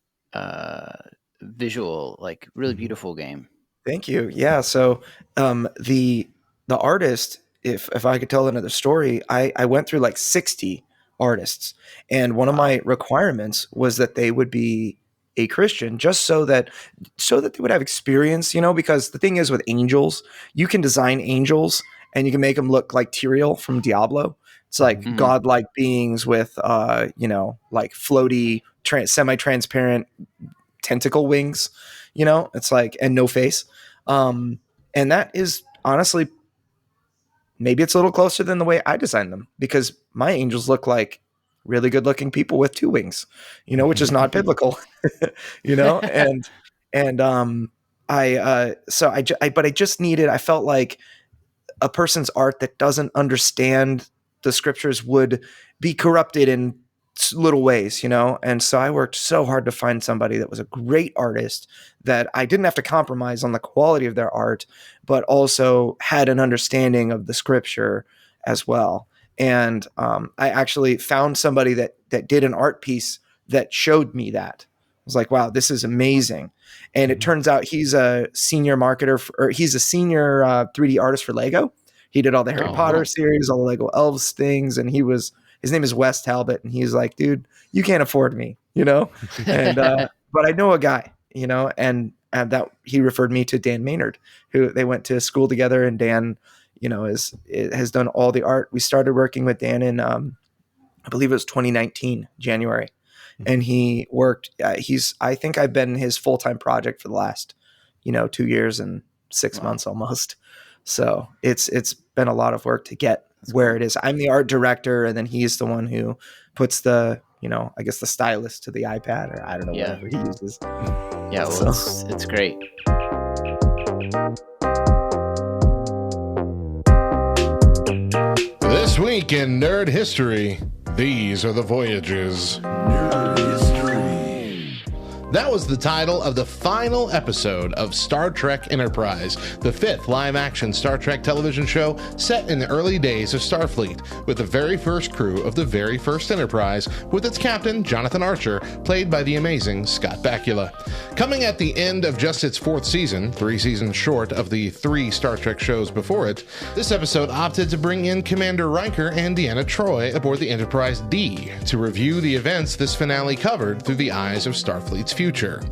Speaker 3: visual, like really beautiful game.
Speaker 1: Thank you. Yeah. So the artist, if I could tell another story, I went through like 60 artists, and one of my requirements was that they would be a Christian, just so that they would have experience, because the thing is with angels, you can design angels and you can make them look like Tyrael from Diablo. It's like godlike beings with like floaty, semi-transparent tentacle wings, it's like, and no face. And that is honestly, maybe it's a little closer than the way I designed them, because my angels look like really good looking people with 2 wings, which is not biblical, and I just needed, I felt like a person's art that doesn't understand the scriptures would be corrupted in little ways, and so I worked so hard to find somebody that was a great artist, that I didn't have to compromise on the quality of their art, but also had an understanding of the scripture as well. And I actually found somebody that did an art piece that showed me that. I was like, wow, this is amazing. And it turns out he's a senior marketer, or he's a senior 3D artist for Lego. He did all the Harry Potter series, all the Lego Elves things, and his name is Wes Talbot, and he's like, dude, you can't afford me, and but I know a guy, and that he referred me to Dan Maynard, who they went to school together, and Dan, has done all the art. We started working with Dan in I believe it was 2019 January, and he worked. I think I've been his full-time project for the last 2 years and 6 months almost. So it's been a lot of work to get where it is. I'm the art director, and then he's the one who puts the, I guess the stylus to the iPad, or I don't know, whatever he uses.
Speaker 3: Yeah, well, it's great.
Speaker 4: This week in Nerd History, these are the voyages. Nerd History. That was the title of the final episode of Star Trek Enterprise, the 5th live-action Star Trek television show set in the early days of Starfleet, with the very first crew of the very first Enterprise, with its captain, Jonathan Archer, played by the amazing Scott Bakula. Coming at the end of just its 4th season, 3 seasons short of the 3 Star Trek shows before it, this episode opted to bring in Commander Riker and Deanna Troi aboard the Enterprise D to review the events this finale covered through the eyes of Starfleet's future.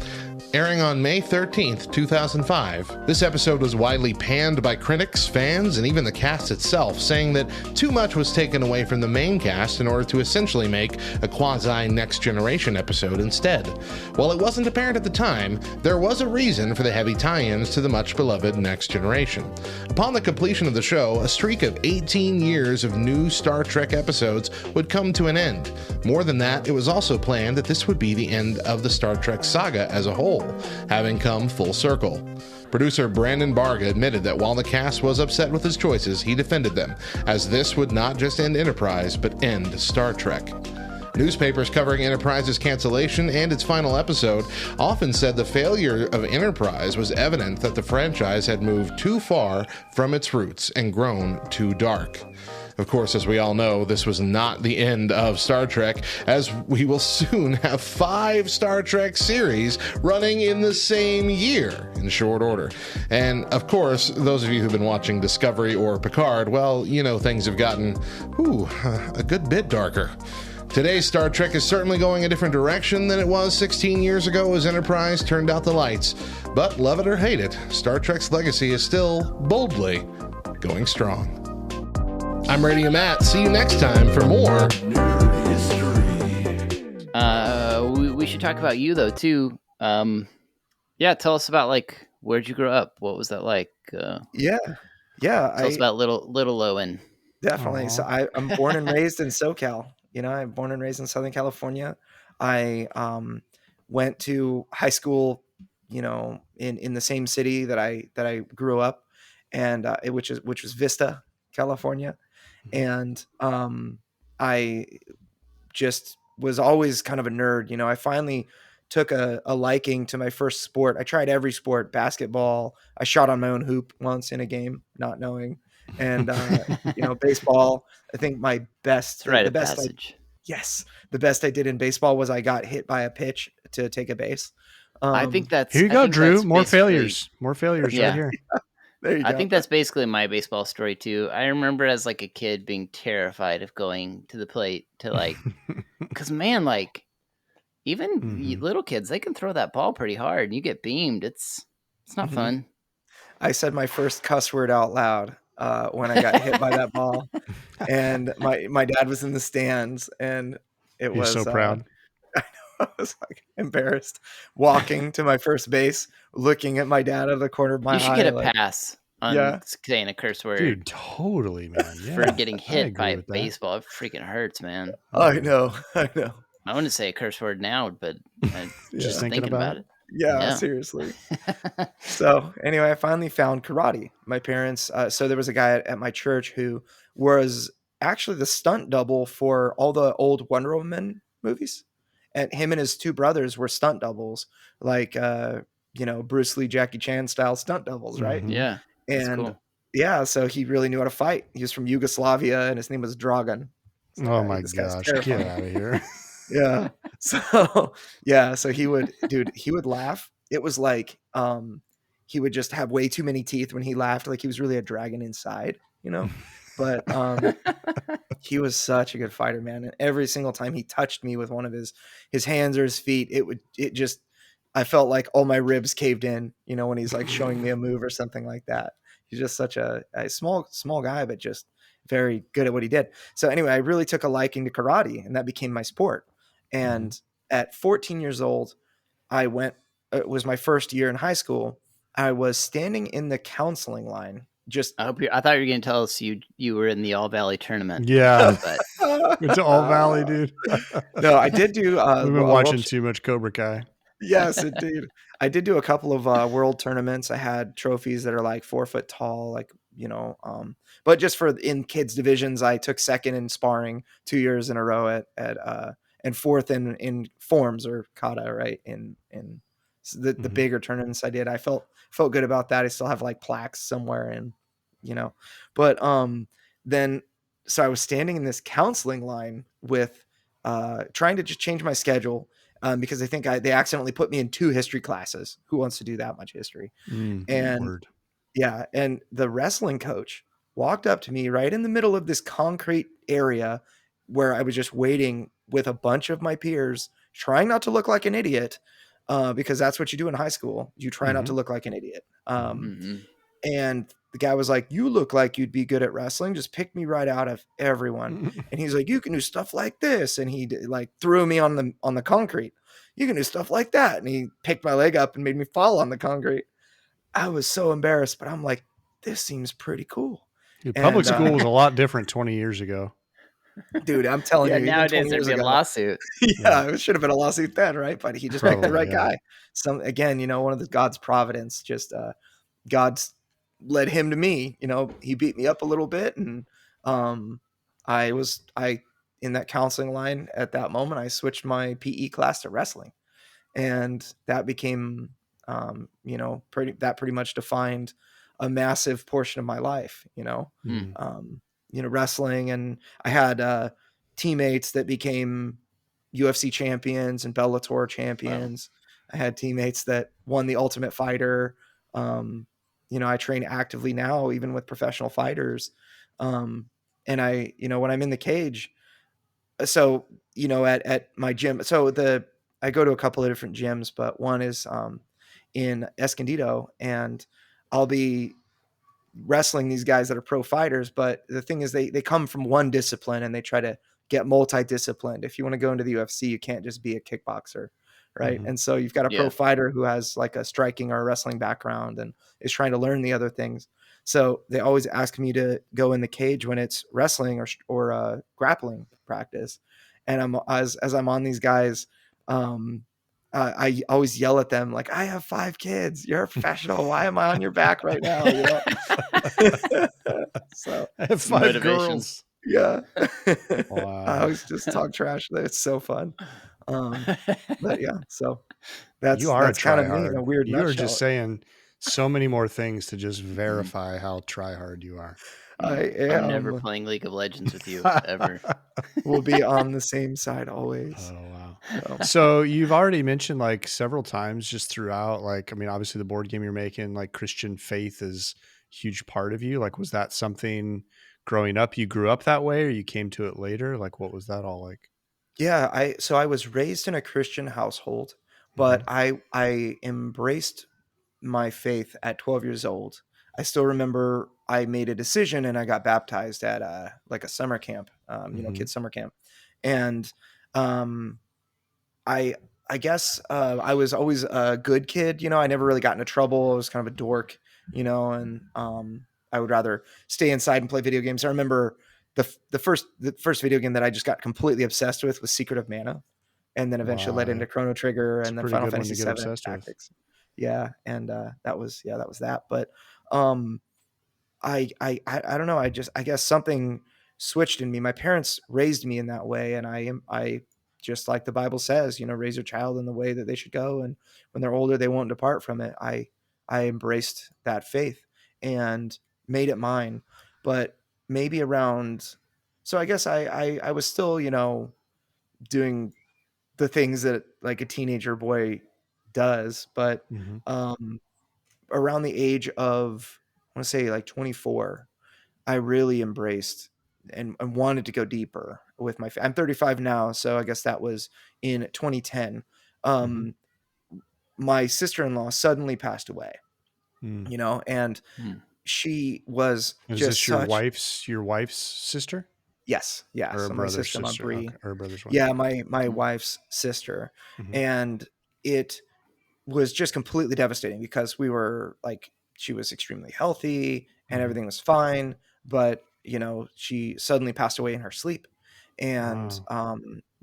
Speaker 4: Airing on May 13th, 2005, this episode was widely panned by critics, fans, and even the cast itself, saying that too much was taken away from the main cast in order to essentially make a quasi-Next Generation episode instead. While it wasn't apparent at the time, there was a reason for the heavy tie-ins to the much-beloved Next Generation. Upon the completion of the show, a streak of 18 years of new Star Trek episodes would come to an end. More than that, it was also planned that this would be the end of the Star Trek saga as a whole, having come full circle. Producer Brandon Barga admitted that while the cast was upset with his choices, he defended them, as this would not just end Enterprise, but end Star Trek. Newspapers covering Enterprise's cancellation and its final episode often said the failure of Enterprise was evident that the franchise had moved too far from its roots and grown too dark. Of course, as we all know, this was not the end of Star Trek, as we will soon have 5 Star Trek series running in the same year in short order. And of course, those of you who've been watching Discovery or Picard, well, things have gotten, a good bit darker. Today's Star Trek is certainly going a different direction than it was 16 years ago as Enterprise turned out the lights. But love it or hate it, Star Trek's legacy is still boldly going strong. I'm Radio Matt. See you next time for more Nerd
Speaker 3: History. We should talk about you though too. Tell us about where'd you grow up? What was that like?
Speaker 1: Yeah.
Speaker 3: Tell us about little Lowen.
Speaker 1: Definitely. Aww. So I'm born and raised in SoCal. I'm born and raised in Southern California. I went to high school, in the same city that I grew up, and which was Vista, California, and I just was always kind of a nerd. I finally took a liking to my first sport. I tried every sport, basketball. I shot on my own hoop once in a game, not knowing. And, baseball, I think my best, the best I did in baseball was I got hit by a pitch to take a base.
Speaker 3: I think that's,
Speaker 2: here you go, Drew. More failures right here.
Speaker 1: There you go.
Speaker 3: I think that's basically my baseball story too. I remember as like a kid being terrified of going to the plate to like, because man, like even little kids, they can throw that ball pretty hard. And you get beamed. It's not fun.
Speaker 1: I said my first cuss word out loud when I got hit by that ball, and my dad was in the stands, and it was
Speaker 2: so proud.
Speaker 1: I was like embarrassed walking to my first base, looking at my dad out of the corner of my eye.
Speaker 3: You should get a pass on saying a curse word.
Speaker 2: Dude, totally, man. Yeah,
Speaker 3: for getting hit by a baseball. It freaking hurts, man.
Speaker 1: I know.
Speaker 3: I want to say a curse word now, but
Speaker 2: just thinking about it.
Speaker 1: Yeah, seriously. So anyway, I finally found karate. My parents, so there was a guy at my church who was actually the stunt double for all the old Wonder Woman movies. And him and his two brothers were stunt doubles, like, Bruce Lee, Jackie Chan style stunt doubles, right?
Speaker 3: Yeah.
Speaker 1: And so he really knew how to fight. He was from Yugoslavia, and his name was Dragan.
Speaker 2: So, oh my gosh, get out of here.
Speaker 1: Yeah. So he would laugh. It was like, he would just have way too many teeth when he laughed. Like he was really a dragon inside, but, he was such a good fighter, man. And every single time he touched me with one of his hands or his feet, I felt like all my ribs caved in, when he's like showing me a move or something like that. He's just such a small guy, but just very good at what he did. So anyway, I really took a liking to karate, and that became my sport. And at 14 years old, it was my first year in high school. I was standing in the counseling line.
Speaker 3: I thought you were going to tell us you were in the All Valley tournament.
Speaker 2: Yeah, it's All Valley, dude.
Speaker 1: No, I did do.
Speaker 2: We've been watching too much Cobra Kai.
Speaker 1: Yes, indeed. I did do a couple of world tournaments. I had trophies that are like 4 foot tall, like but just in kids divisions, I took second in sparring 2 years in a row and fourth in forms or kata, right? In the bigger tournaments I did, I felt good about that. I still have like plaques somewhere, and but then so I was standing in this counseling line with trying to just change my schedule because I think they accidentally put me in 2 history classes. Who wants to do that much history? And the wrestling coach walked up to me right in the middle of this concrete area where I was just waiting with a bunch of my peers, trying not to look like an idiot, because that's what you do in high school. You try not to look like an idiot. And the guy was like, "You look like you'd be good at wrestling. Just pick me right out of everyone." And he's like, "You can do stuff like this." And he like threw me on the concrete. "You can do stuff like that." And he picked my leg up and made me fall on the concrete. I was so embarrassed, but I'm like, this seems pretty cool.
Speaker 2: Dude, public school was a lot different 20 years ago.
Speaker 1: Dude, I'm telling you.
Speaker 3: Nowadays there'd be a lawsuit.
Speaker 1: It should have been a lawsuit then, right? But he just picked the right guy. Again, one of the God's providence, just God's led him to me. He beat me up a little bit, and I in that counseling line at that moment, I switched my PE class to wrestling, and that became pretty much defined a massive portion of my life. Wrestling, and I had teammates that became UFC champions and Bellator champions. Wow. I had teammates that won the Ultimate Fighter. I train actively now, even with professional fighters. And I, when I'm in the cage, so, at my gym, I go to a couple of different gyms, but one is in Escondido, and I'll be wrestling these guys that are pro fighters. But the thing is, they come from one discipline and they try to get multi-disciplined. If you want to go into the UFC, you can't just be a kickboxer, right? And so you've got a pro fighter who has like a striking or a wrestling background and is trying to learn the other things. So they always ask me to go in the cage when it's wrestling or grappling practice. And as I'm on these guys, I always yell at them like, I have 5 kids. You're a professional. Why am I on your back right now? You know? So
Speaker 2: I have 5 girls.
Speaker 1: Yeah.
Speaker 2: Wow.
Speaker 1: I always just talk trash. It's so fun. But yeah, so that's kind of me in a weird nutshell.
Speaker 2: You are just saying so many more things to just verify how try-hard you are.
Speaker 1: I am.
Speaker 3: I'm never playing League of Legends with you ever.
Speaker 1: We'll be on the same side always.
Speaker 2: Oh, wow. So you've already mentioned like several times just throughout, like, I mean, obviously the board game you're making, like Christian faith is a huge part of you. Like, was that something growing up, you grew up that way or you came to it later? Like, what was that all like?
Speaker 1: Yeah, I was raised in a Christian household, but I embraced my faith at 12 years old. I still remember I made a decision and I got baptized at like a summer camp, kids summer camp. And I guess I was always a good kid, I never really got into trouble. I was kind of a dork, and I would rather stay inside and play video games. I remember the first video game that I just got completely obsessed with was Secret of Mana, and then eventually led into Chrono Trigger and then Final Fantasy VII Tactics. Yeah, and that was that. But I don't know. I guess something switched in me. My parents raised me in that way, and I just like the Bible says, raise your child in the way that they should go, and when they're older, they won't depart from it. I embraced that faith and made it mine. But maybe around, so I guess I was still, doing the things that like a teenager boy does, but around the age of, I want to say like 24, I really embraced and wanted to go deeper with I'm 35 now, so I guess that was in 2010. My sister-in-law suddenly passed away, and she was
Speaker 2: Is
Speaker 1: just
Speaker 2: this your wife's sister?
Speaker 1: Yes. Yeah.
Speaker 2: Or
Speaker 1: so my sister-in-law, Bree.
Speaker 2: Okay. Or brother's wife.
Speaker 1: Yeah, my wife's sister. And it was just completely devastating because we were like, she was extremely healthy and everything was fine, but she suddenly passed away in her sleep, and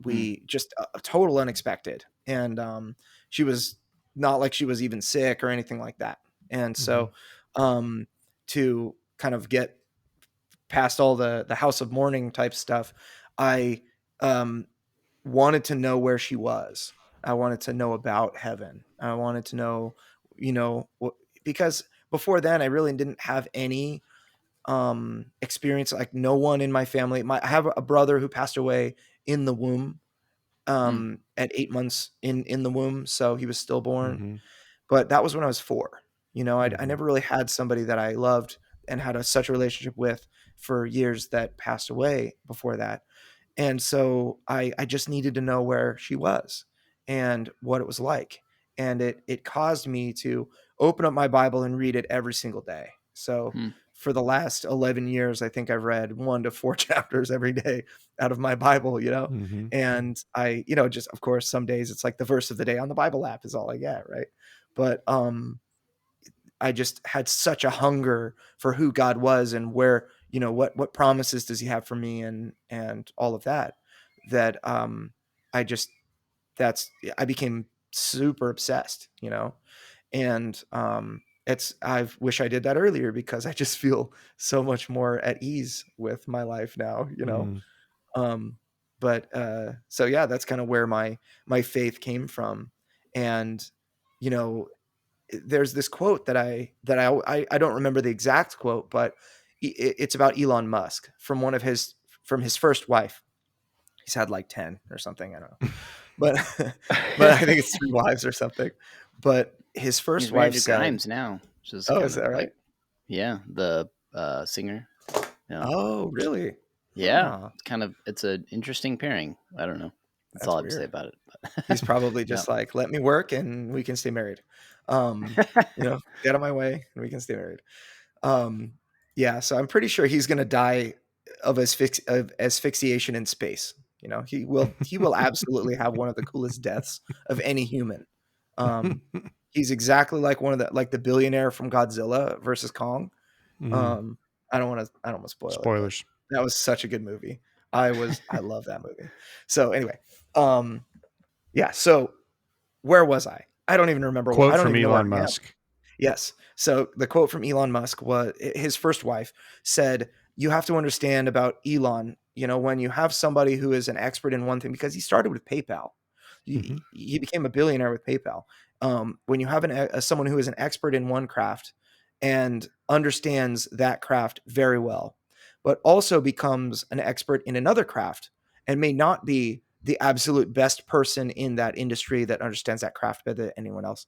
Speaker 1: we just a total unexpected, and she was not like she was even sick or anything like that. And so to kind of get past all the house of mourning type stuff, I wanted to know where she was. I wanted to know about heaven. I wanted to know, because before then I really didn't have any experience. Like no one in my family, I have a brother who passed away in the womb, at 8 months in the womb. So he was stillborn, but that was when I was 4. I never really had somebody that I loved and had such a relationship with for years that passed away before that. And so I just needed to know where she was and what it was like. And it caused me to open up my Bible and read it every single day. So for the last 11 years, I think I've read 1 to 4 chapters every day out of my Bible, and I, just, of course, some days it's like the verse of the day on the Bible app is all I get. Right. But, I just had such a hunger for who God was and where, what promises does he have for me and all of that, I became super obsessed, and, I wish I did that earlier because I just feel so much more at ease with my life now, so yeah, that's kind of where my faith came from. And, there's this quote that I don't remember the exact quote, but it's about Elon Musk from his first wife. He's had like 10 or something. I don't know, but I think it's 3 wives or something. But his first wife said,
Speaker 3: Grimes now.
Speaker 1: Is that right?
Speaker 3: Yeah, the singer.
Speaker 1: Yeah. Oh, really?
Speaker 3: Yeah, it's an interesting pairing. I don't know. That's all I have to say about it. But
Speaker 1: he's probably just like, let me work and we can stay married. Get out of my way and we can stay married. Yeah. So I'm pretty sure he's going to die of asphyxiation in space, You know, he will absolutely have one of the coolest deaths of any human. He's exactly like the billionaire from Godzilla versus Kong. I don't want to spoil
Speaker 2: spoilers.
Speaker 1: It, that was such a good movie. I love that movie. So anyway, yeah. So where was I? I don't even remember.
Speaker 2: Quote
Speaker 1: I don't
Speaker 2: from
Speaker 1: even know
Speaker 2: Elon
Speaker 1: where I am.
Speaker 2: Musk.
Speaker 1: Yes. So the quote from Elon Musk was, his first wife said, "You have to understand about Elon, you know, when you have somebody who is an expert in one thing, because he started with PayPal. He became a billionaire with PayPal. When you have someone who is an expert in one craft and understands that craft very well, but also becomes an expert in another craft and may not be the absolute best person in that industry that understands that craft better than anyone else.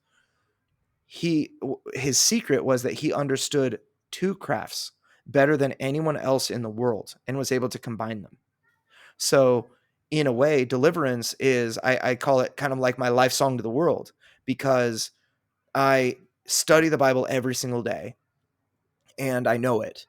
Speaker 1: His secret was that he understood two crafts better than anyone else in the world and was able to combine them. So in a way, Deliverance is, I call it kind of like my life song to the world, because I study the Bible every single day and I know it.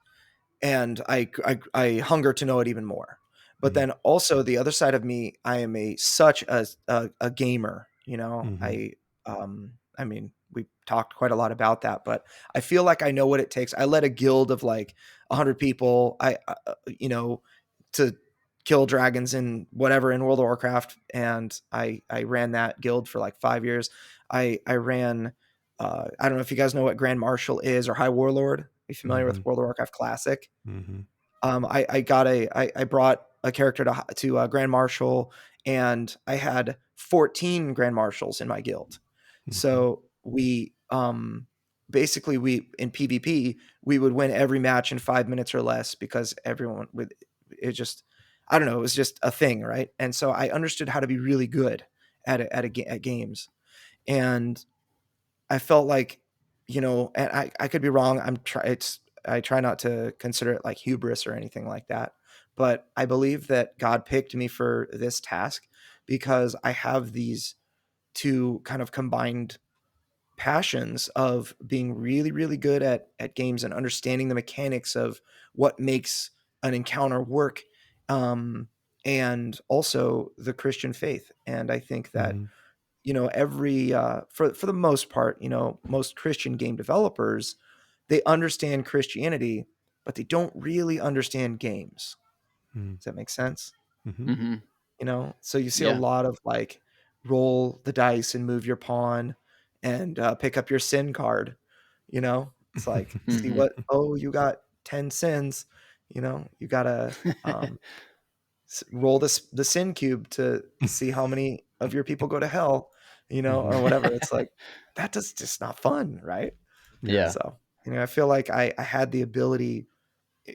Speaker 1: And I hunger to know it even more. But then also the other side of me, I am such a gamer, you know. I mean, we talked quite a lot about that, but I feel like I know what it takes. I led a guild of like 100 people, you know, to kill dragons in whatever in World of Warcraft, and I ran that guild for like 5 years. I ran I don't know if you guys know what Grand Marshal is or High Warlord. Are you familiar with World of Warcraft Classic? I brought a character to Grand Marshal, and I had 14 Grand Marshals in my guild. So we basically in PvP we would win every match in 5 minutes or less, because everyone would, it just, I don't know, it was just a thing, right? And so I understood how to be really good at games, and I felt like, you know, and I could be wrong. I try not to consider it like hubris or anything like that, but I believe that God picked me for this task because I have these two kind of combined passions of being really, really good at games and understanding the mechanics of what makes an encounter work, and also the Christian faith. And I think that, you know, every for the most part, you know, most Christian game developers, they understand Christianity, but they don't really understand games. Does that make sense? You know, so you see a lot of like, roll the dice and move your pawn and pick up your sin card. You know, it's like, see what, oh, you got 10 sins. You know, you gotta roll the sin cube to see how many of your people go to hell, you know, or whatever. It's like, that does just not fun, right?
Speaker 3: Yeah.
Speaker 1: So, you know, I feel like I had the ability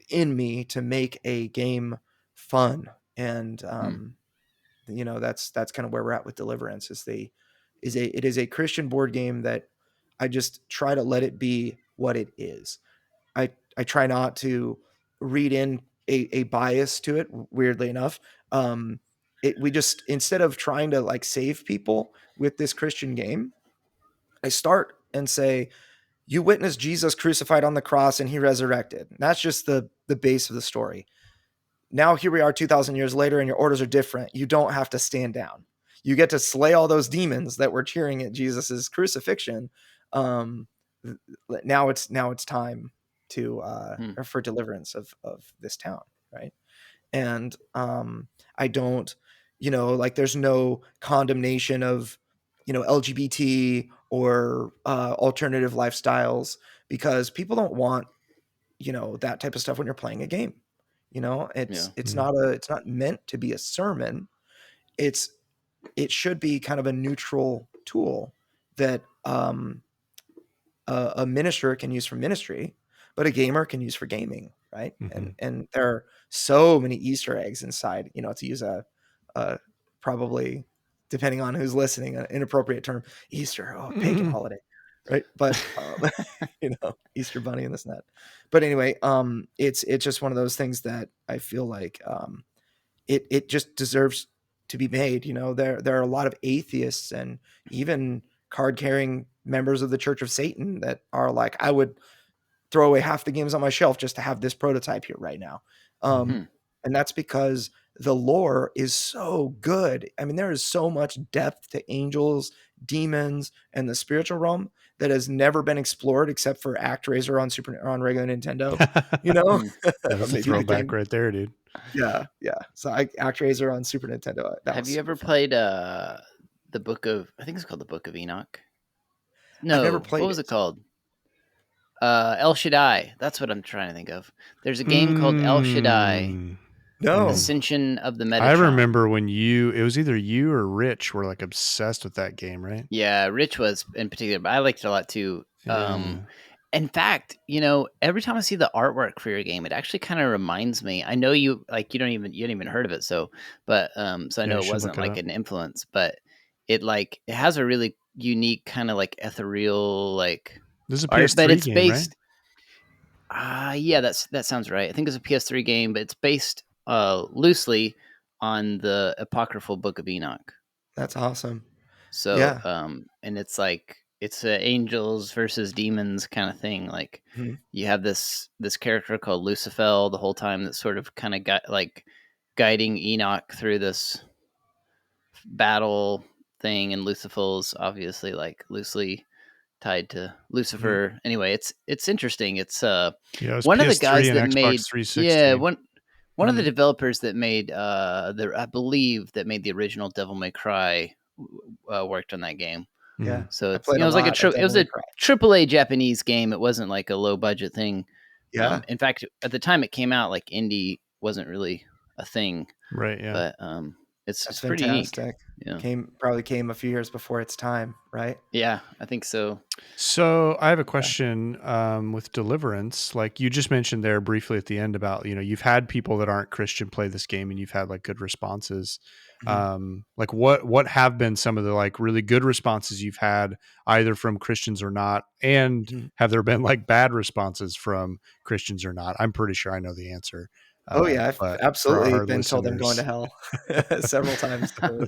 Speaker 1: in me to make a game fun, and you know, that's kind of where we're at with Deliverance. It is a Christian board game that I just try to let it be what it is. I try not to read in a bias to it, weirdly enough. We just, instead of trying to like save people with this Christian game, I start and say, you witness Jesus crucified on the cross and he resurrected. And that's just the base of the story. Now here we are 2,000 years later, and your orders are different. You don't have to stand down. You get to slay all those demons that were cheering at Jesus's crucifixion. Now it's time to for deliverance of this town, right? And I don't, you know, like, there's no condemnation of, you know, LGBT or alternative lifestyles, because people don't want, you know, that type of stuff when you're playing a game. You know, it's not meant to be a sermon. It should be kind of a neutral tool that a minister can use for ministry, but a gamer can use for gaming, right? And there are so many Easter eggs inside, you know, to use a probably, depending on who's listening, an inappropriate term, Easter, pagan holiday, right? But you know, Easter bunny and this and that. But anyway, it's just one of those things that I feel like it just deserves to be made. You know, there are a lot of atheists and even card carrying members of the Church of Satan that are like, I would throw away half the games on my shelf just to have this prototype here right now. And that's because the lore is so good. I mean, there is so much depth to angels, demons, and the spiritual realm that has never been explored except for ActRaiser on regular Nintendo.
Speaker 2: That's a throwback right there, dude.
Speaker 1: Yeah. So ActRaiser on Super Nintendo.
Speaker 3: Have you ever played the book of? I think it's called the Book of Enoch. No,
Speaker 1: I've never played.
Speaker 3: What was it called? El Shaddai. That's what I'm trying to think of. There's a game called El Shaddai.
Speaker 1: No.
Speaker 3: Ascension of the Metatron.
Speaker 2: I remember when it was either you or Rich were like obsessed with that game, right?
Speaker 3: Yeah, Rich was in particular, but I liked it a lot too.
Speaker 2: Yeah.
Speaker 3: In fact, every time I see the artwork for your game, it actually kind of reminds me. I know you hadn't even heard of it, so I know it wasn't like an influence, but it has a really unique kind of like ethereal
Speaker 2: This is a PS3 game, based,
Speaker 3: right? Yeah, that sounds right. I think it's a PS3 game, but it's based loosely on the apocryphal Book of Enoch.
Speaker 1: That's awesome.
Speaker 3: So, yeah. And it's it's angels versus demons kind of thing. Like you have this character called Lucifer the whole time that's sort of kind of guiding Enoch through this battle thing, and Lucifer's obviously loosely tied to Lucifer. Anyway, it's interesting. It's
Speaker 2: it
Speaker 3: one
Speaker 2: PS3
Speaker 3: of the guys that
Speaker 2: Xbox
Speaker 3: made
Speaker 2: 360.
Speaker 3: One of the developers that made I believe that made the original Devil May Cry worked on that game.
Speaker 1: Yeah.
Speaker 3: So it was like it was a AAA Japanese game. It wasn't like a low budget thing.
Speaker 1: Yeah.
Speaker 3: In fact, at the time it came out, indie wasn't really a thing.
Speaker 2: Right. Yeah.
Speaker 3: But it's pretty fantastic.
Speaker 1: Neat. Yeah. Probably came a few years before its time, right?
Speaker 3: Yeah, I think so.
Speaker 2: So I have a question with Deliverance. Like you just mentioned there briefly at the end about, you've had people that aren't Christian play this game and you've had good responses. What have been some of the really good responses you've had either from Christians or not? And have there been bad responses from Christians or not? I'm pretty sure I know the answer.
Speaker 1: I've absolutely been told I'm going to hell several times for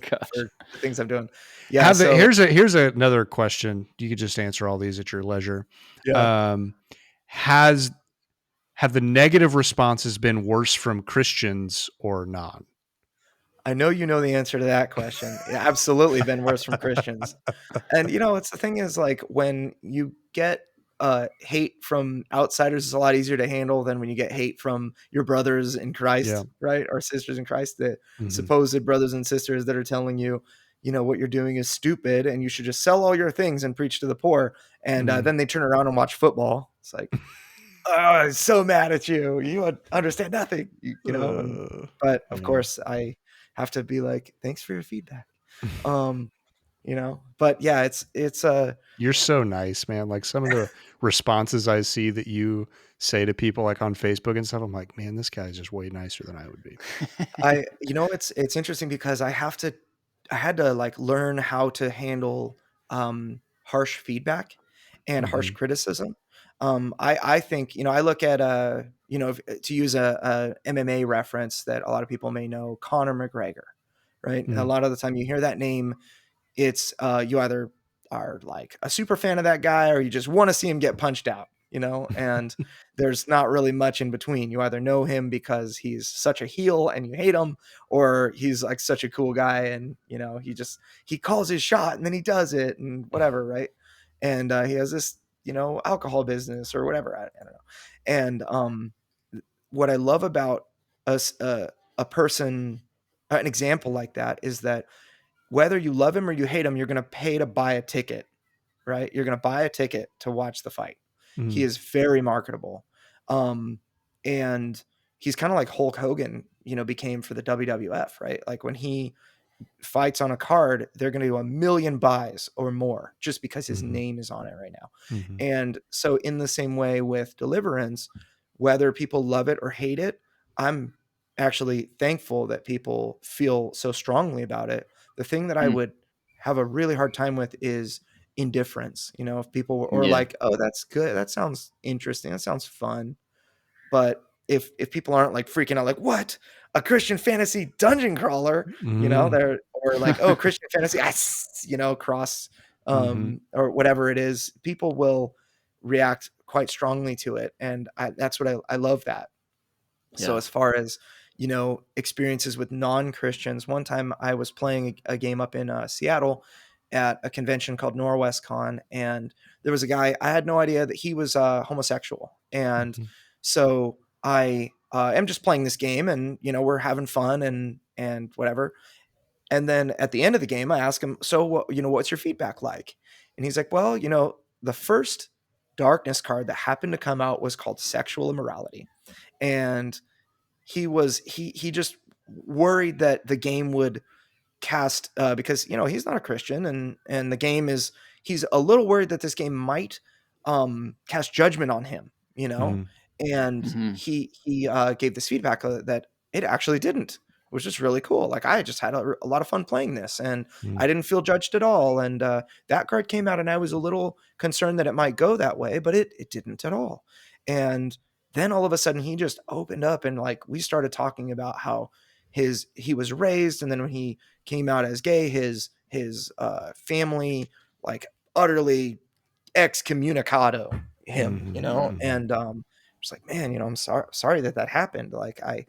Speaker 1: things I'm doing. Yeah.
Speaker 2: Here's another question. You could just answer all these at your leisure.
Speaker 1: Yeah.
Speaker 2: Have the negative responses been worse from Christians or not?
Speaker 1: I know you know the answer to that question. It absolutely been worse from Christians. And it's the thing is when you get hate from outsiders, it's a lot easier to handle than when you get hate from your brothers in Christ, right? Or sisters in Christ, the supposed brothers and sisters that are telling you, what you're doing is stupid and you should just sell all your things and preach to the poor. And then they turn around and watch football. It's like, oh, I'm so mad at you. You understand nothing, but of course I have to be like, thanks for your feedback. But yeah, it's
Speaker 2: you're so nice, man. Some of the responses I see that you say to people on Facebook and stuff, I'm like, man, this guy's just way nicer than I would be.
Speaker 1: It's interesting because I had to learn how to handle harsh feedback and harsh criticism. I think, I look at to use a MMA reference that a lot of people may know, Conor McGregor, right? A lot of the time you hear that name, it's you either are a super fan of that guy or you just want to see him get punched out, and there's not really much in between. You either know him because he's such a heel and you hate him, or he's such a cool guy and he calls his shot and then he does it and whatever, right? And he has this alcohol business or whatever, I don't know. And what I love about a person, an example like that, is that whether you love him or you hate him, you're going to pay to buy a ticket, right? You're going to buy a ticket to watch the fight. He is very marketable. And he's kind of like Hulk Hogan, became for the WWF, right? When he fights on a card, they're going to do 1 million buys or more just because his name is on it right now. And so in the same way with Deliverance, whether people love it or hate it, I'm actually thankful that people feel so strongly about it. The thing that I would have a really hard time with is indifference. If people were like, oh, that's good, that sounds interesting, that sounds fun. But if people aren't freaking out, what, a Christian fantasy dungeon crawler, they're or oh, Christian fantasy, cross, or whatever it is, people will react quite strongly to it. And that's what I love that. So as far as, experiences with non-Christians. One time I was playing a game up in Seattle at a convention called NorwestCon, and there was a guy, I had no idea that he was homosexual. And so I am just playing this game, and, we're having fun and whatever. And then at the end of the game, I ask him, so what's your feedback like? And he's like, well, the first darkness card that happened to come out was called sexual immorality. And he just worried that the game would cast because he's not a Christian, and the game he's a little worried that this game might cast judgment on him, and he gave this feedback that it actually didn't. It was just really cool. Like, I just had a lot of fun playing this, and I didn't feel judged at all. And that card came out, and I was a little concerned that it might go that way, but it didn't at all. And then all of a sudden he just opened up, and like, we started talking about how he was raised, and then when he came out as gay, his family like utterly excommunicado him, and just like, man, I'm sorry that happened. Like, I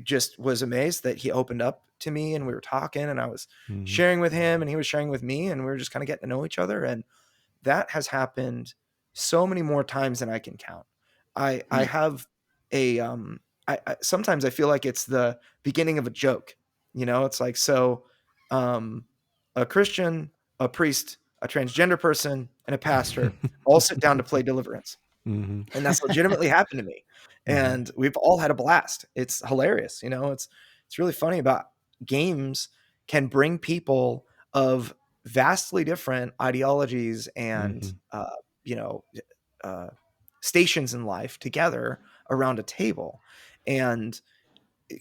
Speaker 1: just was amazed that he opened up to me, and we were talking, and I was sharing with him, and he was sharing with me, and we were just kind of getting to know each other. And that has happened so many more times than I can count. I have I sometimes I feel like it's the beginning of a joke. It's like, so a Christian, a priest, a transgender person, and a pastor all sit down to play Deliverance. And that's legitimately happened to me. And we've all had a blast. It's hilarious. It's really funny about games can bring people of vastly different ideologies and, stations in life together around a table, and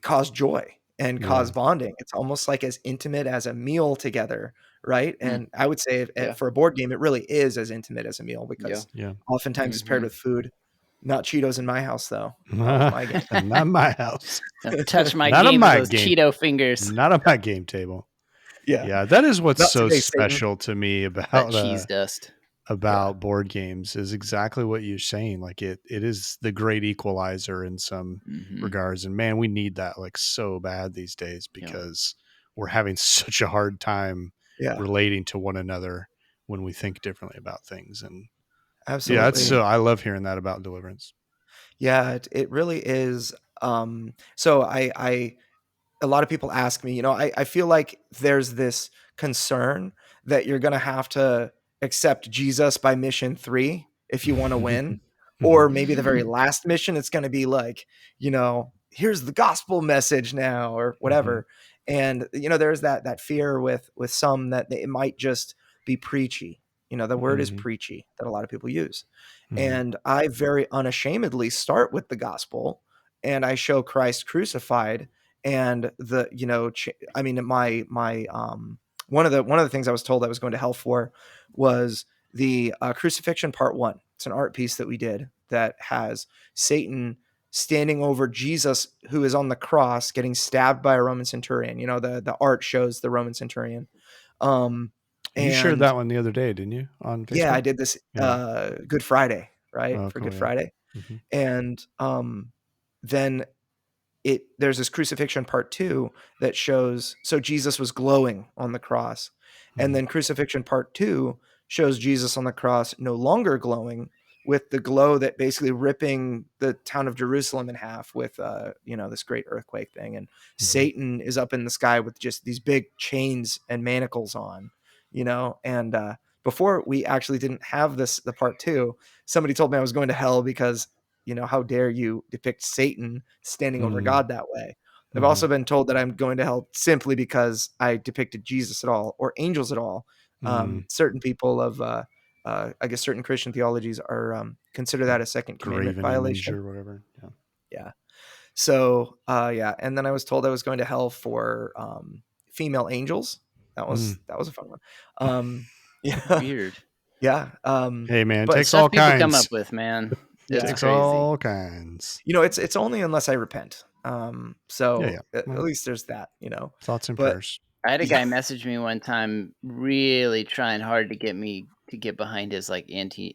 Speaker 1: cause joy and cause bonding. It's almost like as intimate as a meal together, right? And I would say for a board game, it really is as intimate as a meal, because oftentimes it's paired with food. Not Cheetos in my house, though. Not with my game.
Speaker 2: Not my house.
Speaker 3: Don't touch my game with those Cheeto fingers.
Speaker 2: Not on my game table. Yeah, that is what's so special to me about
Speaker 3: that cheese dust.
Speaker 2: About board games is exactly what you're saying. Like, it is the great equalizer in some regards. And man, we need that like so bad these days, because we're having such a hard time relating to one another when we think differently about things. And
Speaker 1: absolutely.
Speaker 2: I love hearing that about Deliverance.
Speaker 1: Yeah, it really is. So I a lot of people ask me, I feel like there's this concern that you're going to have to accept Jesus by mission 3 if you want to win. Or maybe the very last mission, it's going to be like, here's the gospel message now, or whatever. And, there's that fear with some that it might just be preachy. The word is preachy that a lot of people use. And I very unashamedly start with the gospel, and I show Christ crucified. And the, my one of the things I was told I was going to hell for was the crucifixion part 1. It's an art piece that we did that has Satan standing over Jesus, who is on the cross getting stabbed by a Roman centurion. The art shows the Roman centurion.
Speaker 2: You shared that one the other day, didn't you, on Facebook?
Speaker 1: Yeah, I did this Good Friday, right? For Good Friday. And then there's this crucifixion part 2 that shows, so Jesus was glowing on the cross. And then crucifixion part 2 shows Jesus on the cross no longer glowing, with the glow that basically ripping the town of Jerusalem in half with this great earthquake thing. And Satan is up in the sky with just these big chains and manacles on, and before we actually didn't have the part 2, somebody told me I was going to hell because, how dare you depict Satan standing over God that way. I've also been told that I'm going to hell simply because I depicted Jesus at all, or angels at all. Certain people of, I guess certain Christian theologies are consider that a second commandment violation
Speaker 2: or whatever.
Speaker 1: Yeah. So, and then I was told I was going to hell for female angels. That was a fun one.
Speaker 3: Weird.
Speaker 1: Yeah.
Speaker 2: Hey man,
Speaker 3: but
Speaker 2: takes all
Speaker 3: people
Speaker 2: kinds.
Speaker 3: come up with, man. It's
Speaker 2: takes
Speaker 3: crazy.
Speaker 2: all kinds.
Speaker 1: It's only unless I repent. So at least there's that.
Speaker 2: Thoughts and prayers.
Speaker 3: I had a guy message me one time, really trying hard to get me to get behind his like anti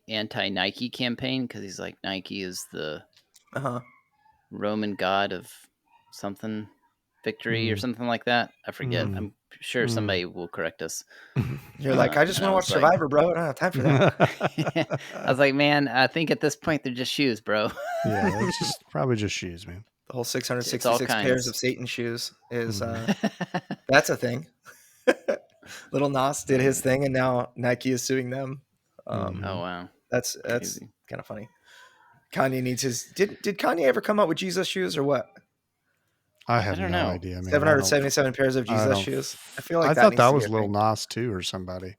Speaker 3: Nike campaign, because he's like, Nike is the Roman god of something, victory or something like that. I forget. I'm sure somebody will correct us.
Speaker 1: You're like, I just want to watch Survivor, bro. I don't have time for that.
Speaker 3: I was like, man, I think at this point they're just shoes, bro.
Speaker 2: Yeah, it's probably just shoes, man.
Speaker 1: The whole 666 pairs of Satan shoes is that's a thing. Little Nas did his thing, and now Nike is suing them.
Speaker 3: Oh wow,
Speaker 1: that's kind of funny. Kanye needs his. Did Kanye ever come out with Jesus shoes or what?
Speaker 2: I have no idea, man.
Speaker 1: 777 pairs of Jesus shoes. I feel like
Speaker 2: I thought that was Lil Nas too, or somebody.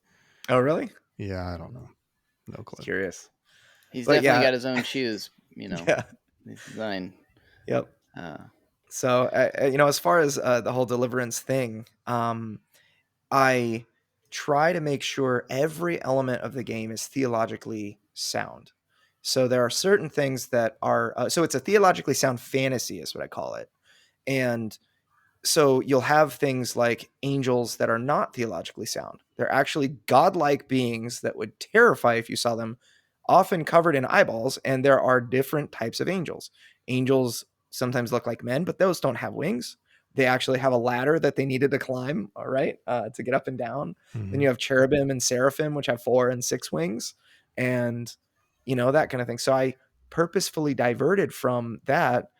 Speaker 1: Oh, really?
Speaker 2: Yeah, I don't know. No clue.
Speaker 1: Curious.
Speaker 3: He's definitely got his own shoes.
Speaker 1: Yeah.
Speaker 3: His design.
Speaker 1: Yep. So, as far as the whole Deliverance thing, I try to make sure every element of the game is theologically sound. So there are certain things that are, so it's a theologically sound fantasy is what I call it. And so you'll have things like angels that are not theologically sound. They're actually godlike beings that would terrify if you saw them, often covered in eyeballs. And there are different types of angels. Angels sometimes look like men, but those don't have wings. They actually have a ladder that they needed to climb, all right, to get up and down. Then you have cherubim and seraphim, which have 4 and 6 wings, and that kind of thing. So I purposefully diverted from that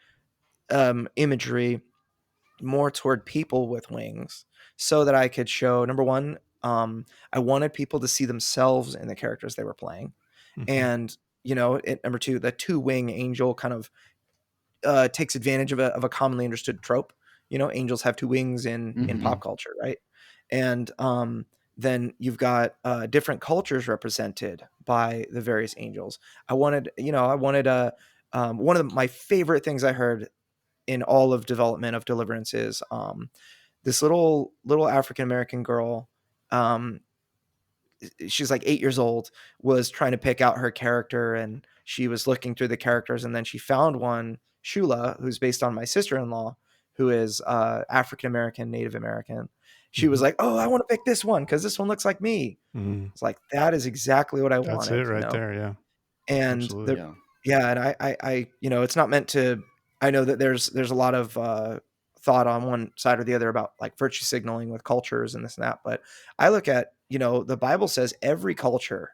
Speaker 1: imagery more toward people with wings, so that I could show, number one, I wanted people to see themselves in the characters they were playing, and number two, the 2-wing angel kind of takes advantage of a commonly understood trope. Angels have 2 wings in pop culture, right? And then you've got different cultures represented by the various angels. I wanted one of my favorite things I heard in all of development of Deliverance is this little African-American girl. She's like 8 years old, was trying to pick out her character, and she was looking through the characters, and then she found one, Shula, who's based on my sister-in-law, who is African-American, Native American. She was like, oh, I want to pick this one because this one looks like me. It's like, that is exactly what I wanted.
Speaker 2: That's it right there. Yeah.
Speaker 1: And and I it's not meant to, I know that there's a lot of thought on one side or the other about like virtue signaling with cultures and this and that. But I look at, the Bible says every culture,